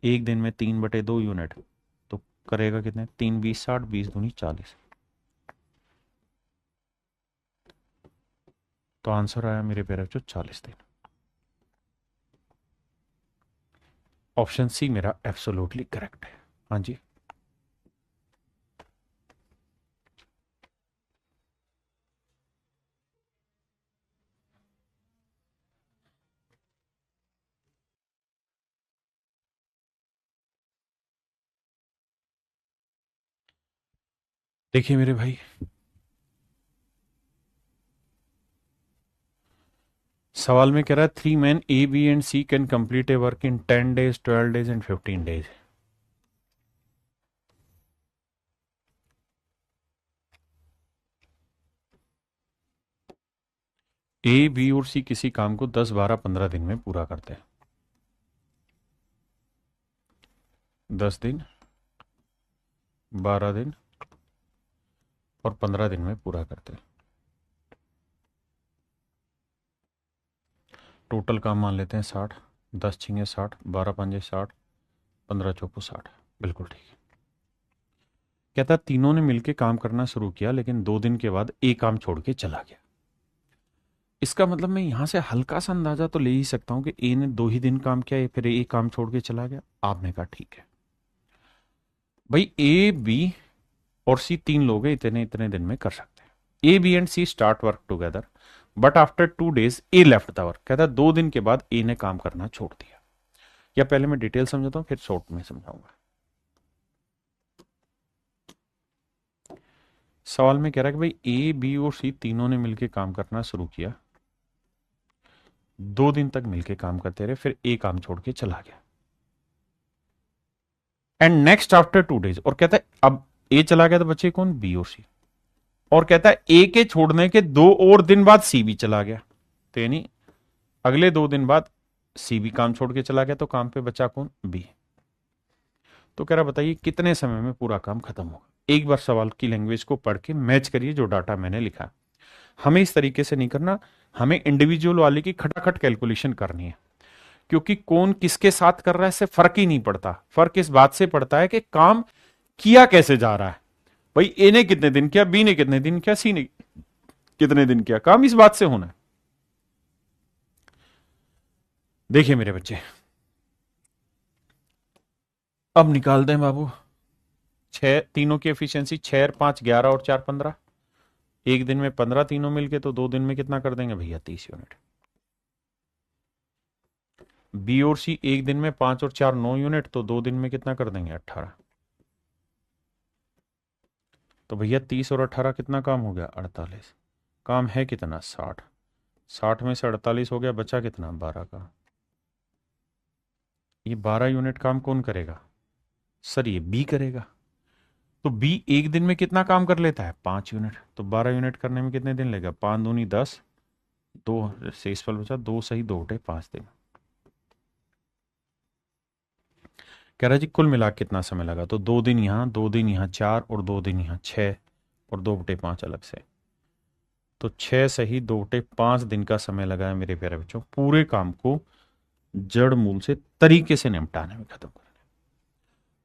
एक दिन में 3/2 यूनिट, तो करेगा कितने? 3 20 60, 20 दूनी 40। तो आंसर आया मेरे प्यारे बच्चों 40 दिन। ऑप्शन सी मेरा एब्सोल्युटली करेक्ट है। हाँ जी। देखिए मेरे भाई, सवाल में कह रहा है 3 men A B and C can complete a work in 10 days 12 days and 15 days। A B और सी किसी काम को 10 12 15 दिन में पूरा करते हैं। 10 दिन, 12 दिन और 15 दिन में पूरा करते हैं। टोटल काम मान लेते हैं 60, 10 छिंगे 60, 12 पंजे 60, 15 चौको 60। बिल्कुल ठीक है। कहता तीनों ने मिलकर काम करना शुरू किया लेकिन 2 दिन के बाद एक काम छोड़ के चला गया। इसका मतलब मैं यहां से हल्का सा अंदाजा तो ले ही सकता हूं कि ए ने 2 ही दिन काम किया, फिर ए काम छोड़ के चला गया। आपने कहा ठीक है भाई, ए बी और सी 3 लोग हैं, इतने इतने दिन में कर सकते हैं। A B and C start work together but after 2 days A left the work. कहता है 2 दिन के बाद ए ने काम करना छोड़ दिया। या पहले मैं डिटेल समझाता हूं फिर शॉर्ट में समझाऊंगा। सवाल में कह रहा है कि भाई ए बी और सी तीनों ने मिलकर काम करना शुरू किया, 2 दिन तक मिलकर काम करते रहे, फिर ए काम छोड़ के चला गया। एंड नेक्स्ट आफ्टर 2 days, और कहता है अब ए चला गया तो बचे कौन? बी और सी। और कहता है ए के छोड़ने के 2 और दिन बाद सी भी चला गया, तो यानी अगले 2 दिन बाद सी भी काम छोड़ के चला गया, तो काम पे बचा कौन? बी। तो कह रहा बताइए कितने समय में पूरा काम खत्म होगा। एक बार सवाल की लैंग्वेज को पढ़ के मैच करिए जो डाटा मैंने लिखा। हमें इस तरीके से नहीं करना, हमें इंडिविजुअल वाले की खटाखट कैलकुलेशन करनी है, क्योंकि कौन किसके साथ कर रहा है इससे फर्क ही नहीं पड़ता। फर्क इस बात से पड़ता है कि काम किया कैसे जा रहा है। भाई ए ने कितने दिन किया, बी ने कितने दिन किया, सी ने कितने दिन किया, काम इस बात से होना है। देखिए मेरे बच्चे, अब निकाल दें बाबू। छह तीनों की एफिशिएंसी 6 और 5 11 और 4 15। एक दिन में 15 तीनों मिलके, तो 2 दिन में कितना कर देंगे भैया? 30 यूनिट। बी और सी एक दिन में 5 और 4 9 यूनिट, तो 2 दिन में कितना कर देंगे? 18। तो भैया 30 और 18 कितना काम हो गया? 48। काम है कितना? 60। 60 में से 48 हो गया, बचा कितना? 12 का। ये 12 यूनिट काम कौन करेगा? सर ये बी करेगा। तो बी एक दिन में कितना काम कर लेता है? 5 यूनिट। तो 12 यूनिट करने में कितने दिन लगेगा? 5 दूनी 10, 2 शेषफल बचा, 2 सही 2 5 दिन। कह रहा जी कुल मिला के कितना समय लगा, तो 2 दिन यहाँ, 2 दिन यहाँ, 4 और 2 दिन यहाँ, 6 और 2/5 अलग से, तो 6 सही 2/5 दिन का समय लगा है मेरे प्यारे बच्चों पूरे काम को जड़ मूल से तरीके से निपटाने में, खत्म करने।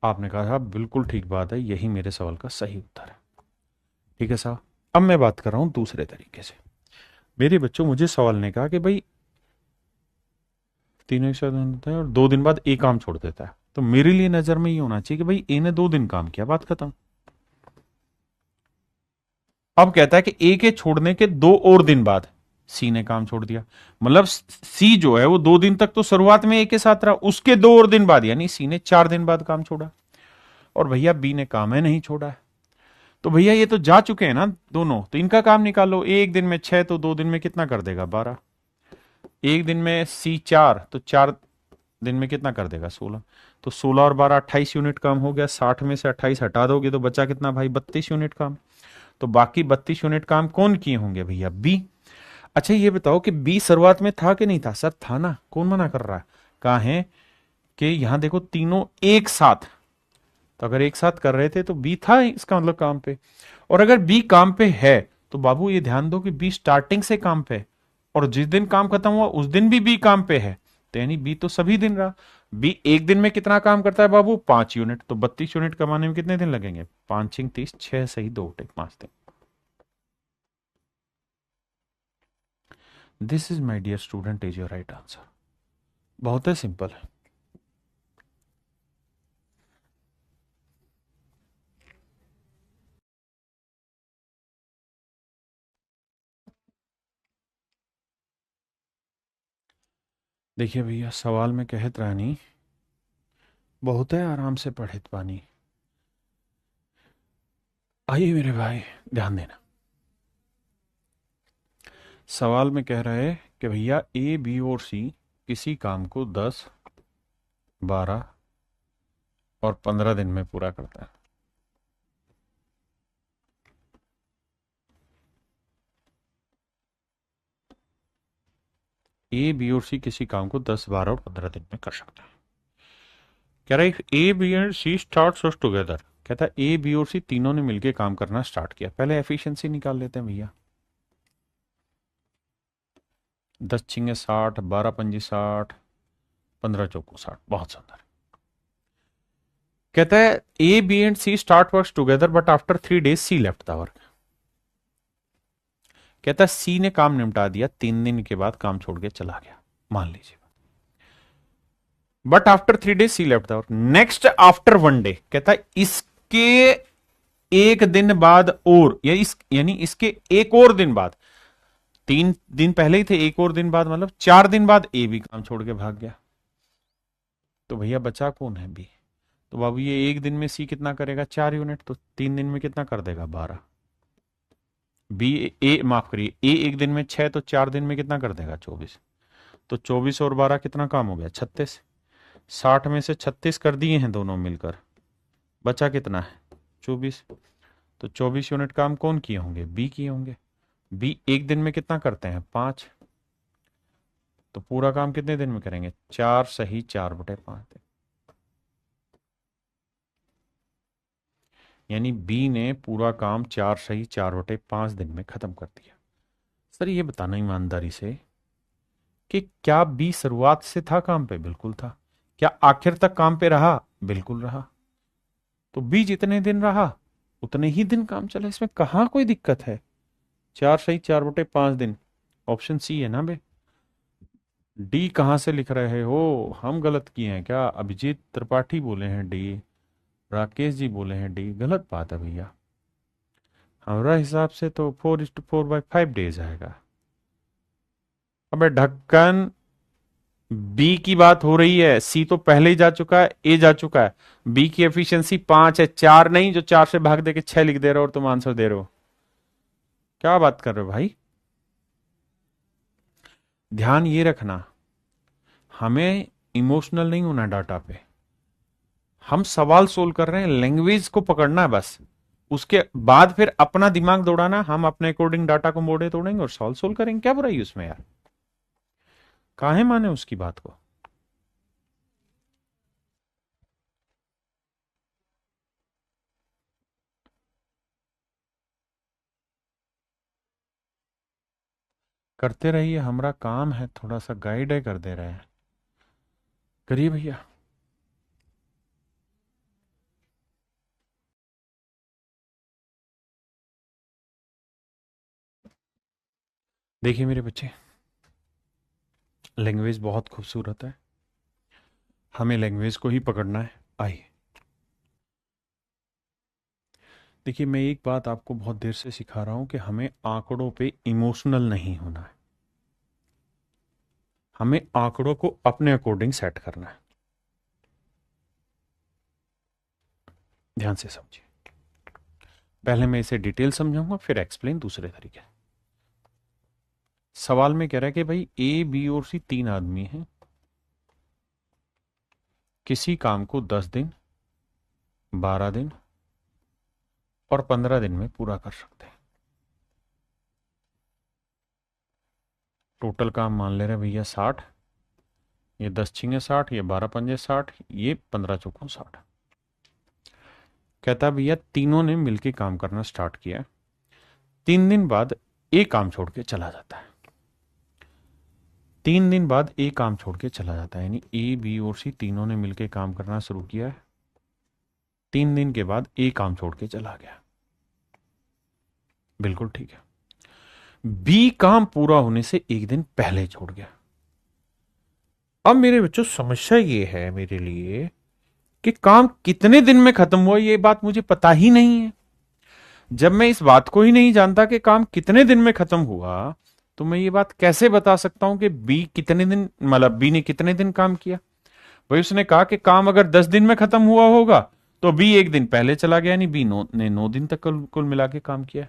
आपने कहा साहब बिल्कुल ठीक बात है, यही मेरे सवाल का सही उत्तर है। ठीक है साहब, अब मैं बात कर रहा हूं दूसरे तरीके से। मेरे बच्चों मुझे सवाल ने कहा कि भाई तीनों एक साथ होता है और 2 दिन बाद एक काम छोड़ देता है, तो मेरे लिए नजर में ये होना चाहिए कि भाई ए ने 2 दिन काम किया, बात खत्म। अब कहता है कि ए के छोड़ने के 2 और दिन बाद सी ने काम छोड़ दिया, मतलब सी जो है वो 2 दिन तक तो शुरुआत में ए के साथ रहा, उसके 2 और दिन बाद यानी सी ने 4 दिन बाद काम छोड़ा, और भैया बी ने काम है नहीं छोड़ा है। तो भैया ये तो जा चुके हैं ना दोनों, तो इनका काम निकालो। एक दिन में 6 तो 2 दिन में कितना कर देगा 12, एक दिन में सी 4 तो 4 दिन में कितना कर देगा 16, तो 16 और 12 28 यूनिट काम हो गया। 60 में से 28 हटा दोगे तो बचा कितना भाई 32 यूनिट काम। तो बाकी 32 यूनिट काम कौन किए होंगे भैया बी। अच्छा ये बताओ कि बी शुरुआत में था कि नहीं था, सर था ना, कौन मना कर रहा है, कहा है कि यहां देखो तीनों एक साथ, तो अगर एक साथ कर रहे थे तो बी था इसका मतलब काम पे, और अगर बी काम पे है तो बाबू ये ध्यान दो कि बी स्टार्टिंग से काम पे है, और जिस दिन काम खत्म हुआ उस दिन भी बी काम पे है, तो यानी बी तो सभी दिन रहा। बी एक दिन में कितना काम करता है बाबू 5 यूनिट, तो 32 यूनिट कमाने में कितने दिन लगेंगे, 5×6 = 30, 6 सही 2/5 दिन। This is my dear student is your right answer. बहुत ही सिंपल है। देखिए भैया सवाल में कहत रानी बहुत है आराम से पढ़ित पानी। आइए मेरे भाई ध्यान देना, सवाल में कह रहा है कि भैया ए बी और सी किसी काम को 10, 12 और 15 दिन में पूरा करता है। ए बी और सी किसी काम को 10, 12 और 15 दिन में कर सकता है। कह रहा है A B and C start together, कहता है ए बी और सी तीनों ने मिलकर काम करना स्टार्ट किया। पहले एफिशिएंसी निकाल लेते हैं भैया, 10×6 = 60, 12×5 = 60, 15×4 = 60। बहुत सुंदर। कहता है A B and C start work together but after 3 days C left the work. कहता है सी ने काम निपटा दिया, 3 दिन के बाद काम छोड़ के चला गया, मान लीजिए, but after 3 days C left the work. Next after 1 day, कहता है इसके एक दिन बाद और, या यानी इसके एक और दिन बाद, 3 दिन पहले ही थे, एक और दिन बाद मतलब 4 दिन बाद ए भी काम छोड़ के भाग गया, तो भैया बचा कौन है बी। तो बाबू ये एक दिन में सी कितना करेगा 4 यूनिट, तो 3 दिन में कितना कर देगा 12। बी ए माफ करिए ए एक दिन में 6, तो 4 दिन में कितना कर देगा 24, तो 24 और 12 कितना काम हो गया 36। 60 में से 36 कर दिए हैं दोनों मिलकर, बचा कितना है 24, तो 24 यूनिट काम कौन किए होंगे बी किए होंगे। बी एक दिन में कितना करते हैं 5, तो पूरा काम कितने दिन में करेंगे 4 सही 4/5 दिन, यानी बी ने पूरा काम 4 सही 4/5 दिन में खत्म कर दिया। सर ये बताना ईमानदारी से कि क्या बी शुरुआत से था काम पे, बिल्कुल था। क्या आखिर तक काम पे रहा, बिल्कुल रहा। तो बी जितने दिन रहा उतने ही दिन काम चला, इसमें कहां कोई दिक्कत है। 4 सही 4/5 दिन, ऑप्शन सी है ना बे। डी कहां से लिख रहे हो, हम गलत किए हैं क्या। अभिजीत त्रिपाठी बोले हैं डी, राकेश जी बोले हैं डी, गलत बात है भैया। हमारा हिसाब से तो 4:4/5 डेज आएगा। अबे ढक्कन, बी की बात हो रही है, सी तो पहले ही जा चुका है, ए जा चुका है। बी की एफिशिएंसी 5 है, 4 नहीं जो 4 से भाग दे के 6 लिख दे रहे हो और तुम आंसर दे रहे हो, क्या बात कर रहे हो भाई। ध्यान ये रखना, हमें इमोशनल नहीं होना डाटा पे, हम सवाल सोल्व कर रहे हैं, लैंग्वेज को पकड़ना है बस, उसके बाद फिर अपना दिमाग दौड़ाना, हम अपने अकॉर्डिंग डाटा को मोड़े तोड़ेंगे और सॉल्व सोल्व करेंगे, क्या बुराई उसमें यार, काहे माने उसकी बात को। करते रहिए, हमारा काम है, थोड़ा सा गाइड है, कर दे रहे हैं। करिए भैया। देखिए मेरे बच्चे, लैंग्वेज बहुत खूबसूरत है, हमें लैंग्वेज को ही पकड़ना है। आइए देखिए, मैं एक बात आपको बहुत देर से सिखा रहा हूं कि हमें आंकड़ों पे इमोशनल नहीं होना है, हमें आंकड़ों को अपने अकॉर्डिंग सेट करना है। ध्यान से समझिए, पहले मैं इसे डिटेल समझाऊंगा, फिर एक्सप्लेन दूसरे तरीके। सवाल में कह रहा है कि भाई ए बी और सी तीन आदमी हैं, किसी काम को 10 दिन, 12 दिन और 15 दिन में पूरा कर सकते हैं। टोटल काम मान ले रहे भैया 60, ये 10 छिंगे 60, ये 12 पंजे 60, ये 15 चौकों 60। कहता भैया तीनों ने मिलकर काम करना स्टार्ट किया, 3 दिन बाद एक काम छोड़ के चला जाता है। 3 दिन बाद एक काम छोड़ के चला जाता है, यानी ए बी और सी तीनों ने मिलकर काम करना शुरू किया है, 3 दिन के बाद एक काम छोड़ के चला गया। बिल्कुल ठीक है। बी काम पूरा होने से एक दिन पहले छोड़ गया। अब मेरे बच्चों समस्या ये है मेरे लिए कि काम कितने दिन में खत्म हुआ, ये बात मुझे पता ही नहीं है। जब मैं इस बात को ही नहीं जानता कि काम कितने दिन में खत्म हुआ, तो मैं ये बात कैसे बता सकता हूं कि बी कितने दिन, मतलब बी ने कितने दिन काम किया। भाई उसने कहा कि काम अगर 10 दिन में खत्म हुआ होगा तो बी एक दिन पहले चला गया, यानी बी ने 9 दिन तक कुल मिला के काम किया।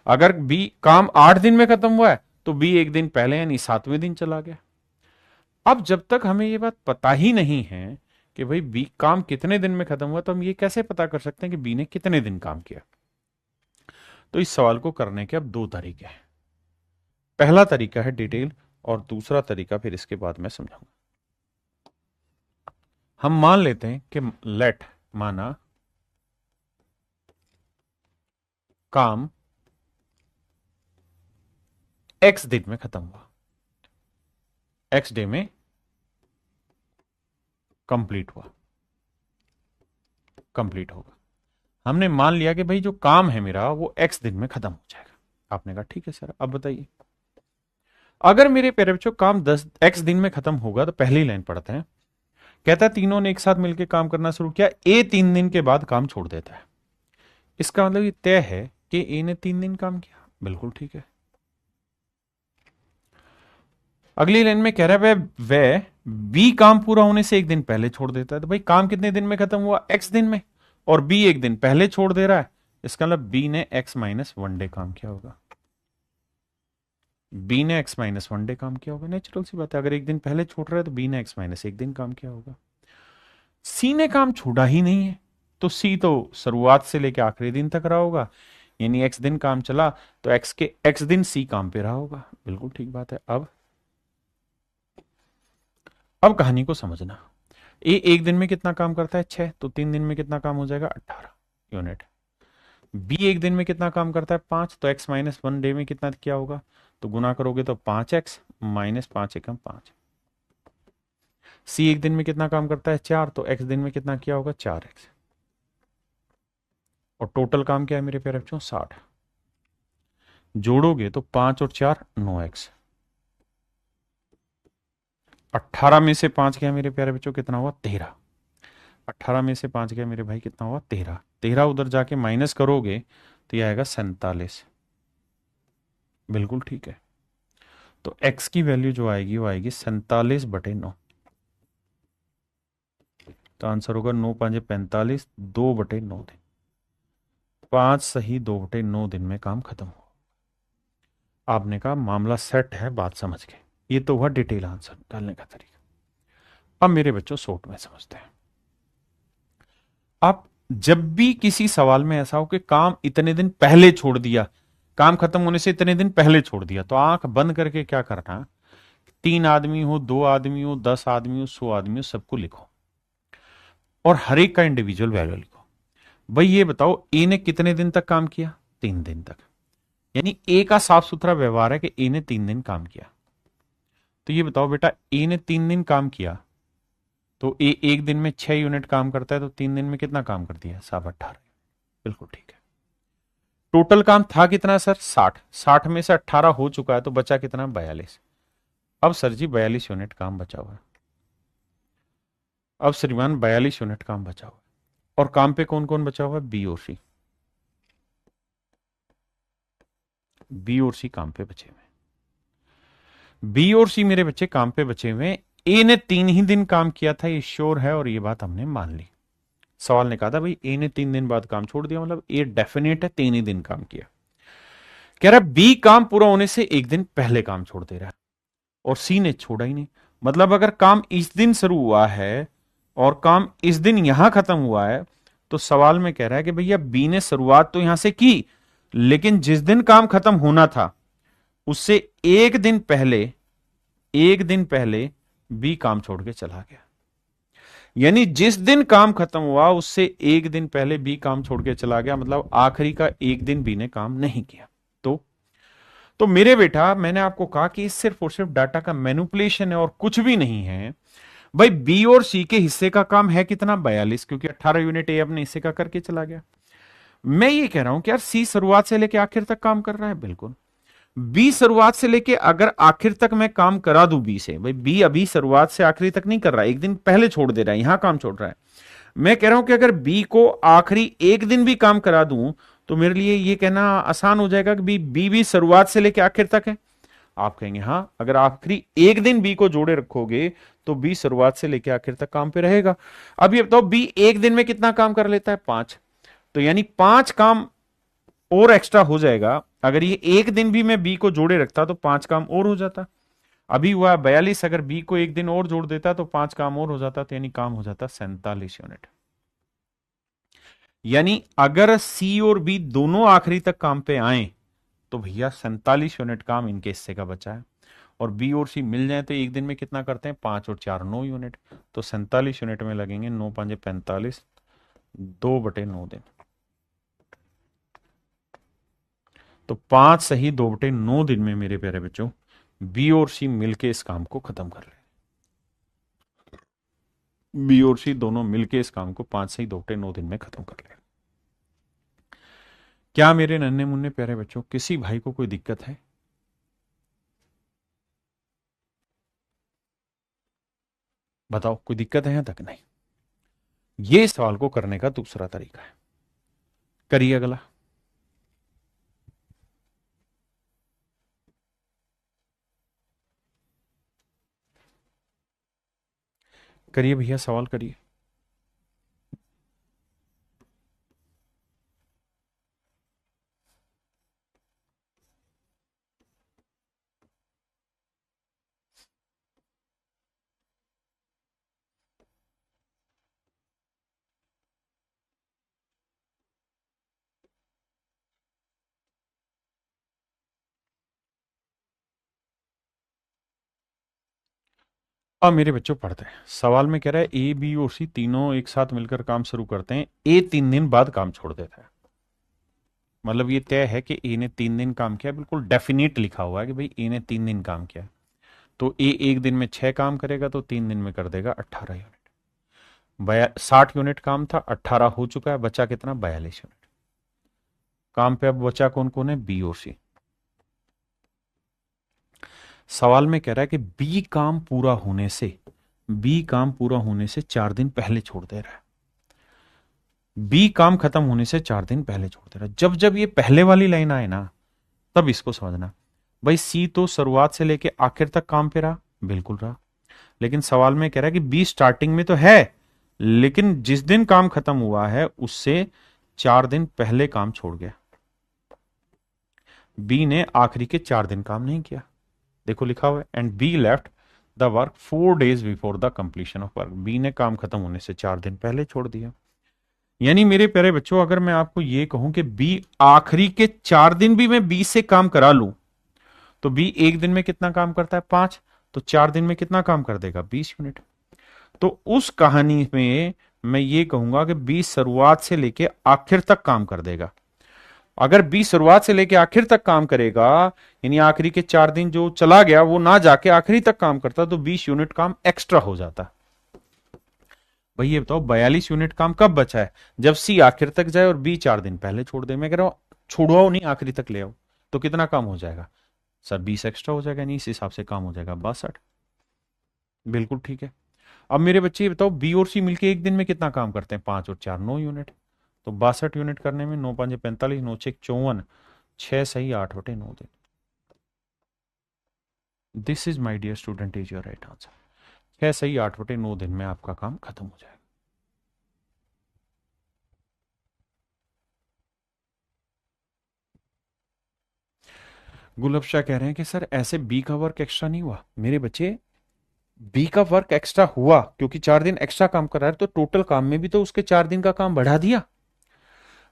अगर बी काम 8 दिन में खत्म हुआ है तो बी एक दिन पहले यानी 7वें दिन चला गया। अब जब तक हमें ये बात पता ही नहीं है कि भाई बी काम कितने दिन में खत्म हुआ, तो हम ये कैसे पता कर सकते हैं कि बी ने कितने दिन काम किया। तो इस सवाल को करने के अब दो तरीके हैं। पहला तरीका है डिटेल, और दूसरा तरीका फिर इसके बाद मैं समझाऊंगा। हम मान लेते हैं कि लेट माना काम एक्स दिन में खत्म हुआ, एक्स डे में कंप्लीट हुआ, कंप्लीट होगा। हमने मान लिया कि भाई जो काम है मेरा वो एक्स दिन में खत्म हो जाएगा। आपने कहा ठीक है सर, अब बताइए अगर मेरे प्यारे बच्चों काम 10 एक्स दिन में खत्म होगा, तो पहली लाइन पढ़ते हैं। कहता है तीनों ने एक साथ मिलकर काम करना शुरू किया, ए 3 दिन के बाद काम छोड़ देता है। इसका मतलब ये तय है कि ए ने 3 दिन काम किया। बिल्कुल ठीक है। अगली लाइन में कह रहा है वह बी काम पूरा होने से एक दिन पहले छोड़ देता है। तो भाई काम कितने दिन में खत्म हुआ, एक्स दिन में, और बी एक दिन पहले छोड़ दे रहा है। इसका मतलब बी ने x-1 डे काम किया होगा। बी ने x-1 डे काम किया होगा, नेचुरल सी बात है। अगर एक दिन पहले छोड़ रहा है तो बी ने x-1 दिन काम किया होगा। सी ने काम छोड़ा ही नहीं है, तो सी तो शुरुआत से लेकर आखिरी दिन तक रहा होगा, यानी एक्स दिन काम चला तो एक्स के एक्स दिन सी काम पे रहा होगा। बिल्कुल ठीक बात है। अब कहानी को समझना। ए एक दिन में कितना काम करता है 6, तो 3 दिन में कितना काम हो जाएगा 18 यूनिट। बी एक दिन में कितना काम करता है 5, तो x-1 डे में कितना क्या होगा, तो गुना करोगे तो 5x माइनस 5 एकम 5। सी एक दिन में कितना काम करता है 4, तो x दिन में कितना किया होगा 4x। और टोटल काम क्या है मेरे प्यारे बच्चों 60। जोड़ोगे तो 5 और 4 9x। 18 में से 5 गया मेरे प्यारे बच्चों, कितना हुआ 13। 18 में से 5 गया मेरे भाई, कितना हुआ 13। 13 उधर जाके माइनस करोगे तो यह आएगा 47। बिल्कुल ठीक है। तो x की वैल्यू जो आएगी वो आएगी 47/9। तो आंसर होगा 9×5 = 45, 2/9 दिन। 5 सही 2/9 दिन में काम खत्म हुआ। आपने कहा मामला सेट है, बात समझ के। ये तो हुआ डिटेल आंसर डालने का तरीका। अब मेरे बच्चों शॉर्ट में समझते हैं। आप जब भी किसी सवाल में ऐसा हो कि काम इतने दिन पहले छोड़ दिया, काम खत्म होने से इतने दिन पहले छोड़ दिया, तो आंख बंद करके क्या करना, 3 आदमी हो, 2 आदमी हो, 10 आदमी हो, 100 आदमी हो, सबको लिखो और हर एक का इंडिविजुअल वैल्यू लिखो। भाई ये बताओ ए ने कितने दिन तक काम किया, 3 दिन तक। यानी ए का साफ सुथरा व्यवहार है कि ए ने 3 दिन काम किया। तो ये बताओ बेटा, ए ने 3 दिन काम किया तो ए एक दिन में 6 यूनिट काम करता है, तो 3 दिन में कितना काम कर दिया? 18। बिल्कुल ठीक है। टोटल काम था कितना सर? 60। 60 में से 18 हो चुका है तो बचा कितना? 42। अब सर जी 42 यूनिट काम बचा हुआ है। अब श्रीमान 42 यूनिट काम बचा हुआ है। और काम पे कौन कौन बचा हुआ है? बी और सी। बी और सी काम पे बचे हुए। बी और सी मेरे बच्चे काम पे बचे हुए। ए ने 3 ही दिन काम किया था, ये श्योर है और ये बात हमने मान ली। सवाल ने कहा था भाई ए ने 3 दिन बाद काम छोड़ दिया, मतलब ए डेफिनेट है 3 ही दिन काम किया। कह रहा बी काम पूरा होने से एक दिन पहले काम छोड़ दे रहा है और सी ने छोड़ा ही नहीं। मतलब अगर काम इस दिन शुरू हुआ है और काम इस दिन यहां खत्म हुआ है, तो सवाल में कह रहा है कि भैया बी ने शुरुआत तो यहां से की, लेकिन जिस दिन काम खत्म होना था उससे एक दिन पहले बी काम छोड़ के चला गया। यानी जिस दिन काम खत्म हुआ उससे एक दिन पहले बी काम छोड़ के चला गया, मतलब आखिरी का एक दिन बी ने काम नहीं किया। तो मेरे बेटा, मैंने आपको कहा कि सिर्फ और सिर्फ डाटा का मैनिपुलेशन है और कुछ भी नहीं है। भाई बी और सी के हिस्से का काम है कितना? 42, क्योंकि 18 यूनिट ए अपने हिस्से का करके चला गया। मैं ये कह रहा हूं कि यार सी शुरुआत से लेके आखिर तक काम कर रहा है। बिल्कुल। बी शुरुआत से लेके अगर आखिर तक मैं काम करा दूं बी से, भाई बी अभी शुरुआत से आखिरी तक नहीं कर रहा है, एक दिन पहले छोड़ दे रहा है, यहां काम छोड़ रहा है। मैं कह रहा हूं कि अगर बी को आखिरी एक दिन भी काम करा दूं तो मेरे लिए ये कहना आसान हो जाएगा कि बी भी शुरुआत से लेके आखिर तक है। आप कहेंगे हां, अगर आखिरी एक दिन बी को जोड़े रखोगे तो बी शुरुआत से लेके आखिर तक काम पे रहेगा। अब ये बताओ बी एक दिन में कितना काम कर लेता है? 5। तो यानी 5 काम और एक्स्ट्रा हो जाएगा। अगर ये एक दिन भी मैं बी को जोड़े रखता तो 5 काम और हो जाता। अभी हुआ 42, अगर बी को एक दिन और जोड़ देता तो 5 काम और हो जाता, तो यानी काम हो जाता 47 यूनिट। यानी अगर सी और बी दोनों आखिरी तक काम पे आए तो भैया 47 यूनिट काम इनके हिस्से का बचा है। और बी और सी मिल जाए तो एक दिन में कितना करते हैं? 5 और 4 9 यूनिट। तो 47 यूनिट में लगेंगे 9 5 45, 2/9 दिन। तो 5 सही 2/9 दिन में मेरे प्यारे बच्चों बी और सी मिलके इस काम को खत्म कर रहे हैं। बी और सी दोनों मिलके इस काम को 5 सही 2/9 दिन में खत्म कर रहे हैं। क्या मेरे नन्हे मुन्ने प्यारे बच्चों किसी भाई को कोई दिक्कत है? बताओ, कोई दिक्कत है यहां तक? नहीं। ये सवाल को करने का दूसरा तरीका है। करिए अगला। करिए भैया, सवाल करिए। अब मेरे बच्चों पढ़ते हैं। सवाल में कह रहा है ए बी और सी तीनों एक साथ मिलकर काम शुरू करते हैं। ए 3 दिन बाद काम छोड़ देता है। मतलब ये तय है कि ए ने 3 दिन काम किया, बिल्कुल डेफिनेट लिखा हुआ है कि भाई ए ने 3 दिन काम किया। तो ए एक दिन में 6 काम करेगा तो 3 दिन में कर देगा 18 यूनिट। 60 यूनिट काम था, 18 हो चुका है, बचा कितना? 42 यूनिट। काम पे अब बचा कौन कौन है? बी और सी। सवाल में कह रहा है कि बी काम पूरा होने से 4 दिन पहले छोड़ दे रहा है। बी काम खत्म होने से 4 दिन पहले छोड़ दे रहा है। जब जब ये पहले वाली लाइन आए ना, तब इसको समझना। भाई सी तो शुरुआत से लेके आखिर तक काम पे रहा, बिल्कुल रहा। लेकिन सवाल में कह रहा है कि बी स्टार्टिंग में तो है, लेकिन जिस दिन काम खत्म हुआ है उससे 4 दिन पहले काम छोड़ गया। बी ने आखिरी के 4 दिन काम नहीं किया। देखो लिखा हुआ है, and B left the work 4 days before the completion of work. B ने काम खत्म होने से 4 दिन पहले छोड़ दिया। यानी मेरे प्यारे बच्चों, अगर मैं आपको यह कहूं कि बी आखिरी के 4 दिन भी मैं बी से काम करा लूं, तो बी एक दिन में कितना काम करता है? 5। तो 4 दिन में कितना काम कर देगा? 20 यूनिट। तो उस कहानी में मैं ये कहूंगा कि बी शुरुआत से लेके आखिर तक काम कर देगा। अगर बी शुरुआत से लेके आखिर तक काम करेगा, यानी आखिरी के 4 दिन जो चला गया वो ना जाके आखिरी तक काम करता, तो 20 यूनिट काम एक्स्ट्रा हो जाता। भाई ये बताओ 42 यूनिट काम कब बचा है? जब सी आखिर तक जाए और बी 4 दिन पहले छोड़ दे। मैं कह रहा हूं छुड़वाओ नहीं, आखिरी तक ले आओ, तो कितना काम हो जाएगा सर? 20 एक्स्ट्रा हो जाएगा, नहीं इस हिसाब से काम हो जाएगा 62। बिल्कुल ठीक है। अब मेरे बच्चे ये बताओ बी और सी मिलके एक दिन में कितना काम करते हैं? 5 और 4 9 यूनिट। तो 62 यूनिट करने में 9 5 45, 9 6 54, 6 सही 8/9 दिन। This is my dear student is your right answer. 6 सही 8/9 दिन में आपका काम खत्म हो जाएगा। गुलाब शाह कह रहे हैं कि सर ऐसे बी का वर्क एक्स्ट्रा नहीं हुआ। मेरे बच्चे बी का वर्क एक्स्ट्रा हुआ क्योंकि 4 दिन एक्स्ट्रा काम कर रहा है, तो टोटल काम में भी तो उसके 4 दिन का काम बढ़ा दिया।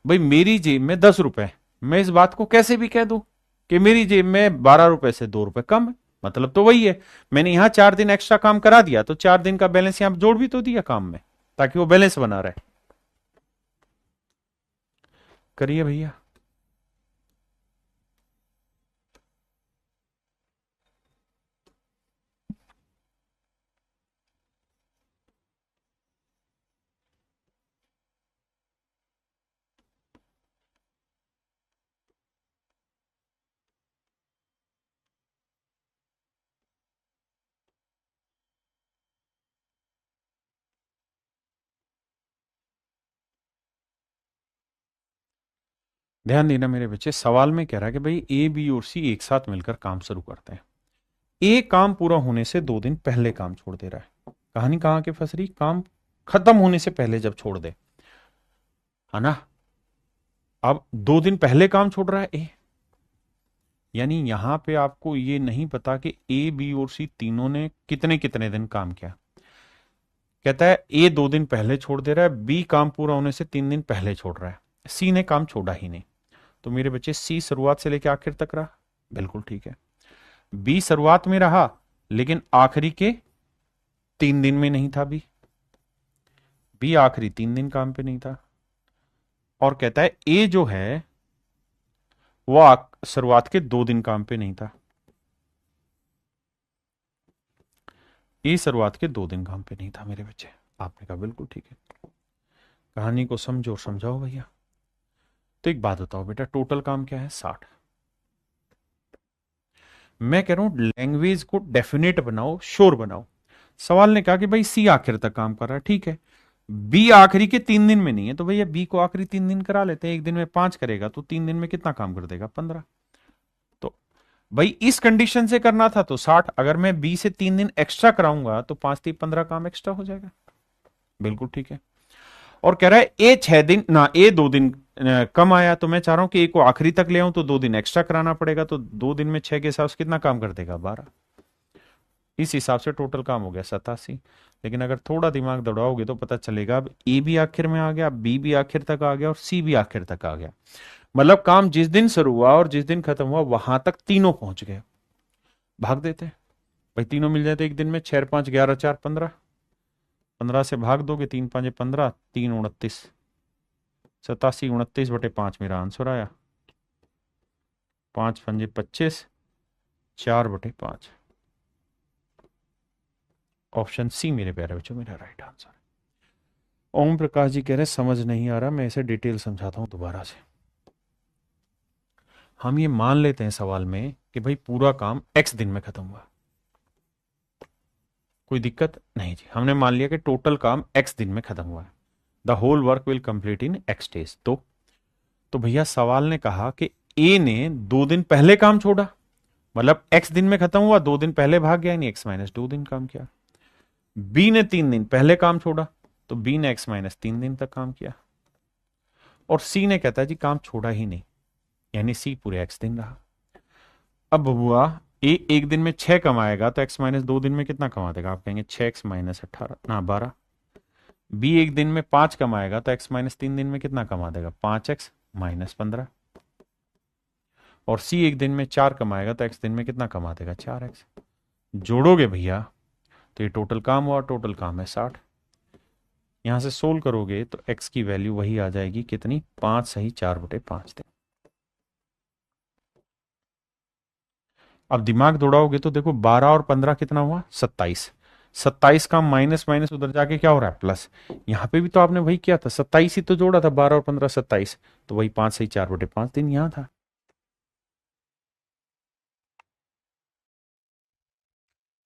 भाई मेरी जेब में 10 रुपए, मैं इस बात को कैसे भी कह दूं कि मेरी जेब में 12 रुपए से 2 रुपए कम है, मतलब तो वही है। मैंने यहां 4 दिन एक्स्ट्रा काम करा दिया, तो 4 दिन का बैलेंस यहां जोड़ भी तो दिया काम में, ताकि वो बैलेंस बना रहे। करिए भैया। ध्यान देना मेरे बच्चे, सवाल में कह रहा है कि भाई ए बी और सी एक साथ मिलकर काम शुरू करते हैं। ए काम पूरा होने से 2 दिन पहले काम छोड़ दे रहा है। कहानी कहां के फंस रही? काम खत्म होने से पहले जब छोड़ दे, है ना। अब 2 दिन पहले काम छोड़ रहा है ए, यानी यहां पे आपको ये नहीं पता कि ए बी और सी तीनों ने कितने कितने दिन काम किया। कहता है ए 2 दिन पहले छोड़ दे रहा है, बी काम पूरा होने से 3 दिन पहले छोड़ रहा है, सी ने काम छोड़ा ही नहीं। तो मेरे बच्चे सी शुरुआत से लेकर आखिर तक रहा, बिल्कुल ठीक है। बी शुरुआत में रहा लेकिन आखिरी के 3 दिन में नहीं था। बी आखिरी 3 दिन काम पे नहीं था। और कहता है ए जो है वो शुरुआत के 2 दिन काम पे नहीं था। ए शुरुआत के 2 दिन काम पे नहीं था मेरे बच्चे। आपने कहा बिल्कुल ठीक है। कहानी को समझो और समझाओ भैया। तो एक बात बताओ बेटा, टोटल काम क्या है? 60। मैं कह रहा हूं लैंग्वेज को डेफिनेट बनाओ, श्योर बनाओ। सवाल ने कहा कि भाई सी आखिर तक काम कर रहा है, ठीक है। बी आखिरी के 3 दिन में नहीं है, तो भैया बी को आखिरी 3 दिन करा लेते हैं। एक दिन में 5 करेगा तो 3 दिन में कितना काम कर देगा? 15। तो भाई इस कंडीशन से करना था तो 60। अगर मैं बी से 3 दिन एक्स्ट्रा कराऊंगा तो 5 3 15 काम एक्स्ट्रा हो जाएगा। बिल्कुल ठीक है। और कह रहा है ए 6 दिन ना, ए 2 दिन कम आया, तो मैं चाह रहा हूं कि ए को आखिरी तक ले आऊं, तो 2 दिन एक्स्ट्रा कराना पड़ेगा। तो 2 दिन में 6 के हिसाब से कितना काम कर देगा? 12। इस हिसाब से टोटल काम हो गया 87। लेकिन अगर थोड़ा दिमाग दौड़ाओगे तो पता चलेगा अब ए भी आखिर में आ गया, बी भी आखिर तक आ गया और सी भी आखिर तक आ गया। मतलब काम जिस दिन शुरू हुआ और जिस दिन खत्म हुआ वहां तक तीनों पहुंच गए। भाग देते हैं भाई, तीनों मिल जाते एक दिन में। 6 5 11 4 15, 15 से भाग दोगे, 3 5 15, 3 29, 87, 29/5 मेरा आंसर आया। 5 5 25, 4/5। ऑप्शन सी मेरे प्यारे बच्चों मेरा राइट आंसर। ओम प्रकाश जी कह रहे समझ नहीं आ रहा, मैं इसे डिटेल समझाता हूं दोबारा से। हम ये मान लेते हैं सवाल में कि भाई पूरा काम एक्स दिन में खत्म हुआ, कोई दिक्कत नहीं जी। हमने मान लिया कि टोटल काम एक्स दिन में खत्म हुआ है, the whole work will complete in X days. तो भैया सवाल ने कहा कि ए ने 2 दिन पहले काम छोड़ा, मतलब एक्स दिन में खत्म हुआ, 2 दिन पहले भाग गया, यानी x-2 दिन काम किया। बी ने 3 दिन पहले काम छोड़ा, तो बी ने x-3 दिन तक काम किया। और सी ने कहता है जी काम छोड़ा ही नहीं, यानी सी पूरे एक्स दिन रहा। अब बबुआ ए एक दिन में 6 कमाएगा तो x-2 दिन में कितना कमा देगा? आप कहेंगे 6x-18 ना 12। बी एक दिन में 5 कमाएगा तो x-3 दिन में कितना कमा देगा? 5x-15। और सी एक दिन में 4 कमाएगा तो एक्स दिन में कितना कमा देगा? 4x। जोड़ोगे भैया तो ये टोटल काम हुआ, टोटल काम है 60। यहां से सोल्व करोगे तो x की वैल्यू वही आ जाएगी, कितनी? 5 सही 4/5 दिन। अब दिमाग दौड़ाओगे तो देखो 12 और 15 कितना हुआ, 27। 27 का माइनस माइनस उधर जाके क्या हो रहा है, प्लस। यहां पे भी तो आपने वही किया था, 27 ही तो जोड़ा था, 12 और 15 27, तो वही 5 सही 4/5 दिन यहां था।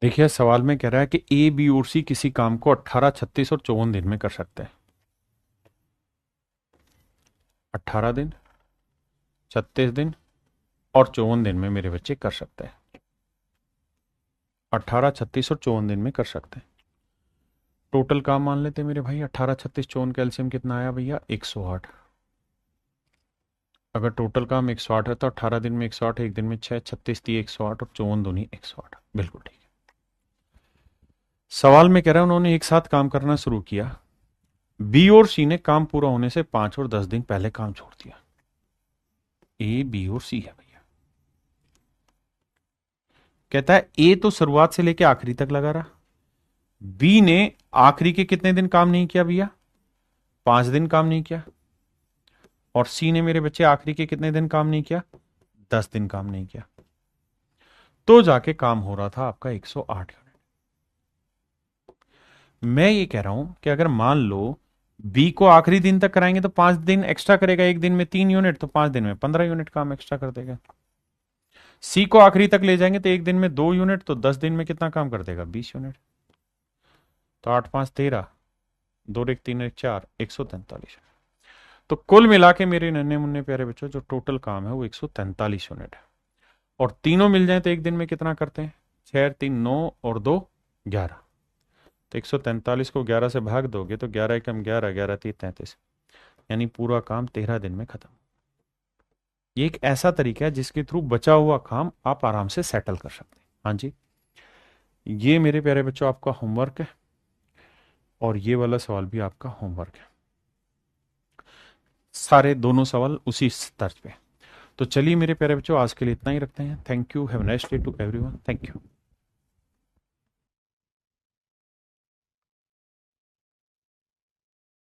देखिए सवाल में कह रहा है कि ए बी और सी किसी काम को 18, 36 और 54 दिन में कर सकते हैं। 18 दिन, 36 दिन और 54 दिन में मेरे बच्चे कर सकते हैं। 18, 36 और 54 दिन में कर सकते हैं। टोटल काम मान लेते हैं मेरे भाई, 18, 36, 54 कैल्शियम कितना आया भैया, 108। अगर टोटल काम 108 है तो 18 दिन में 108, एक दिन में 6, 36 दिए 108 और 54 दूनी 108, बिल्कुल ठीक है। सवाल में कह रहा है उन्होंने एक साथ काम करना शुरू किया, बी और सी ने काम पूरा होने से 5 और 10 दिन पहले काम छोड़ दिया। ए बी और सी है भैया। कहता है ए तो शुरुआत से लेके आखिरी तक लगा रहा, बी ने आखिरी के कितने दिन काम नहीं किया भैया, 5 दिन काम नहीं किया, और सी ने मेरे बच्चे आखिरी के कितने दिन काम नहीं किया, 10 दिन काम नहीं किया, तो जाके काम हो रहा था आपका 108 यूनिट। मैं ये कह रहा हूं कि अगर मान लो बी को आखिरी दिन तक कराएंगे तो 5 दिन एक्स्ट्रा करेगा, एक दिन में 3 यूनिट, तो 5 दिन में 15 यूनिट काम एक्स्ट्रा कर देगा। सी को आखिरी तक ले जाएंगे तो एक दिन में 2 यूनिट, तो 10 दिन में कितना काम कर देगा, 20 यूनिट। तो 8 5 13, 2 1 3 1 4, 143। तो कुल मिला के मेरे नन्हे मुन्ने प्यारे बच्चों जो टोटल काम है वो 143 यूनिट है। और तीनों मिल जाए तो एक दिन में कितना करते हैं, 6 3 9 और 2 11। तो 143 को 11 से भाग दोगे तो 11 एकम 11, 11 3 33, यानी पूरा काम 13 दिन में खत्म। ये एक ऐसा तरीका है जिसके थ्रू बचा हुआ काम आप आराम से सेटल कर सकते हैं। हाँ जी, ये मेरे प्यारे बच्चों आपका होमवर्क है, और ये वाला सवाल भी आपका होमवर्क है। सारे दोनों सवाल उसी तर्ज पे। तो चलिए मेरे प्यारे बच्चों आज के लिए इतना ही रखते हैं। Thank you, have a nice day to everyone, thank you.